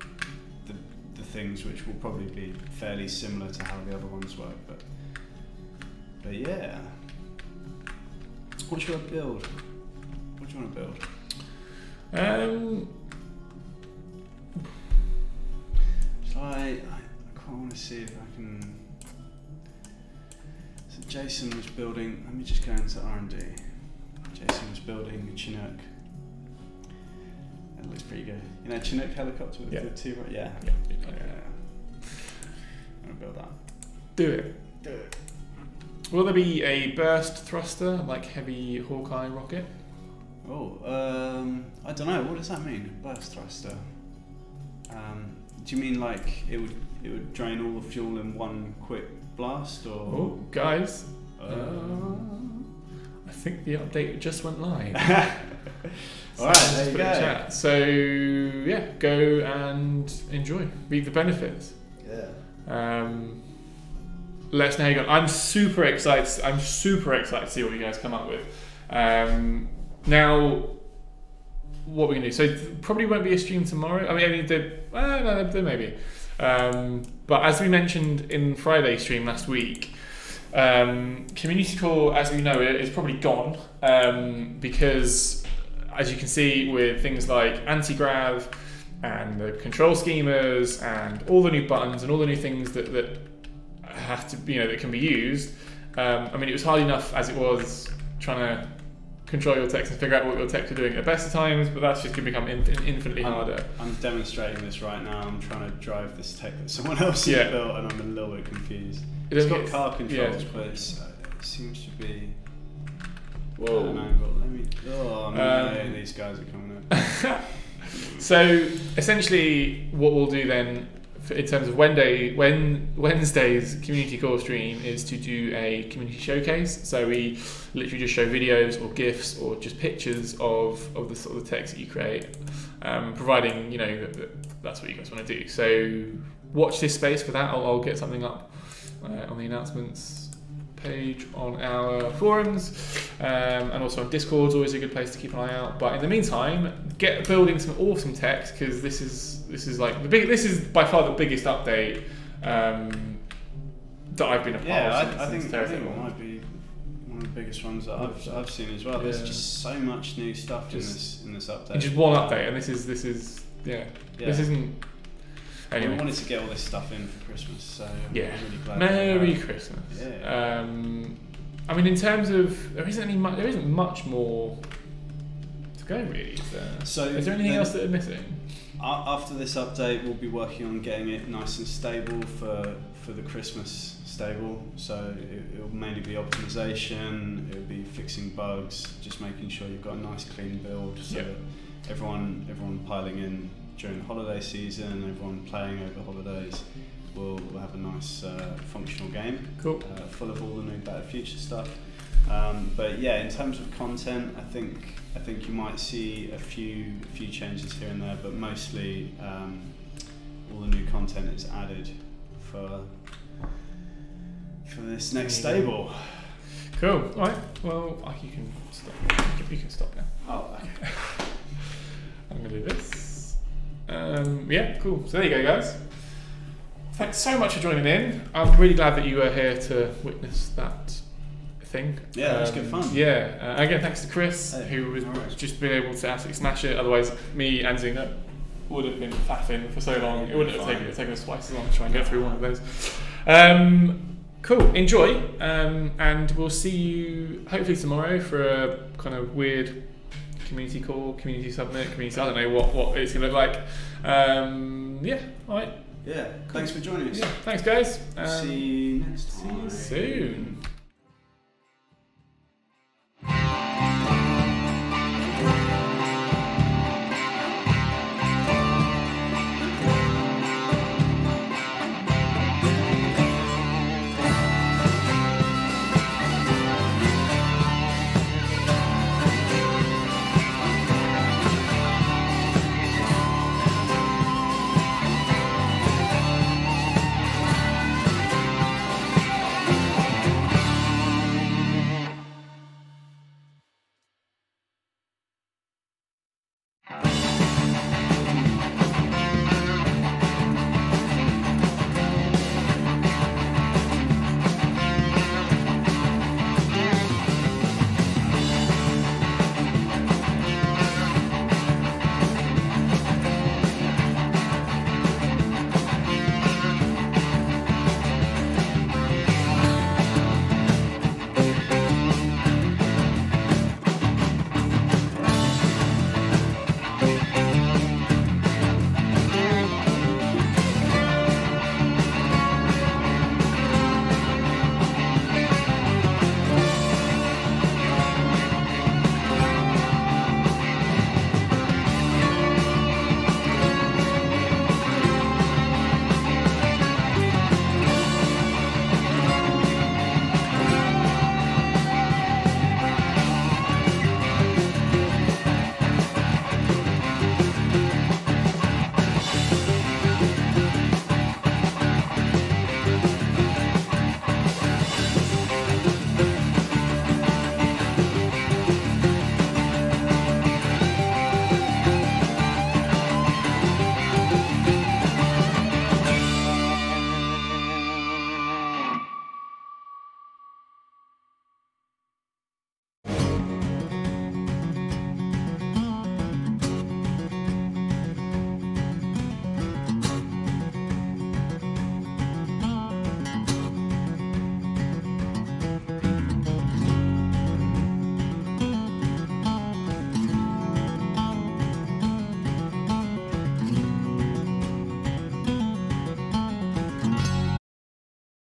the things which will probably be fairly similar to how the other ones work. But yeah. What should I build? What do you want to build? I quite want to see if I can. So Jason was building. Let me just go into R&D. Jason was building a Chinook. That looks pretty good. You know, Chinook helicopter with the two. Yeah. I'm gonna build that. Do it. Will there be a burst thruster, like heavy Hawkeye rocket? Oh, I don't know. What does that mean? Burst thruster. Do you mean like it would drain all the fuel in one quick blast, or? Oh, guys. I think the update just went live. All right, there you go. Chat. So yeah, go and enjoy. Reap the benefits. Yeah. Let us know how you go. I'm super excited to see what you guys come up with. Now, what we're gonna do? So probably won't be a stream tomorrow. I mean, there may be. But as we mentioned in Friday's stream last week, community core, as we know it, is probably gone because, as you can see, with things like anti-grav and the control schemas and all the new buttons and all the new things that have to, that can be used. I mean, it was hard enough as it was trying to control your text and figure out what your text are doing at the best of times, but that's just going to become infinitely harder. I'm demonstrating this right now. I'm trying to drive this tech that someone else has built, and I'm a little bit confused. It's got car controls, but it seems to be at an angle. No, these guys are coming in. So essentially, what we'll do then, in terms of Wednesday's community core stream, is to do a community showcase. So we literally just show videos or GIFs or just pictures of the sort of text that you create, providing that's what you guys want to do. So watch this space for that. I'll get something up on the announcements page on our forums, and also on Discord's always a good place to keep an eye out. But in the meantime, get building some awesome text, because this is like this is by far the biggest update that I've been a part of. I think it might be one of the biggest ones that I've seen as well. There's just so much new stuff in this update. Just one update, and this is this isn't. Anyway. We wanted to get all this stuff in for Christmas, so I'm really glad. Merry Christmas. Yeah. I mean, in terms of there isn't much more to go, really. Is there anything else that are missing? After this update, we'll be working on getting it nice and stable for the Christmas stable. So it will mainly be optimization. It will be fixing bugs, just making sure you've got a nice clean build, so that everyone piling in during the holiday season, everyone playing over holidays, we'll have a nice functional game. Cool. Full of all the new Better Future stuff. But yeah, in terms of content, I think you might see a few changes here and there, but mostly all the new content is added for this next stable. Cool. All right. Well, you can stop. You can stop now. Oh, okay. I'm gonna do this. Yeah, cool. So there you go, guys. Thanks so much for joining in. I'm really glad that you were here to witness that thing. Yeah, it was good fun. Yeah. Again, thanks to Kris, who was just been able to absolutely smash it. Otherwise, me and Zena would have been faffing for so long. It wouldn't have taken us twice as long to try and get through one of those. Cool. Enjoy. And we'll see you hopefully tomorrow for a kind of weird community call, community submit, I don't know what it's going to look like. Yeah, alright. Yeah, thanks for joining us. Yeah, thanks guys. See you next time. See you soon.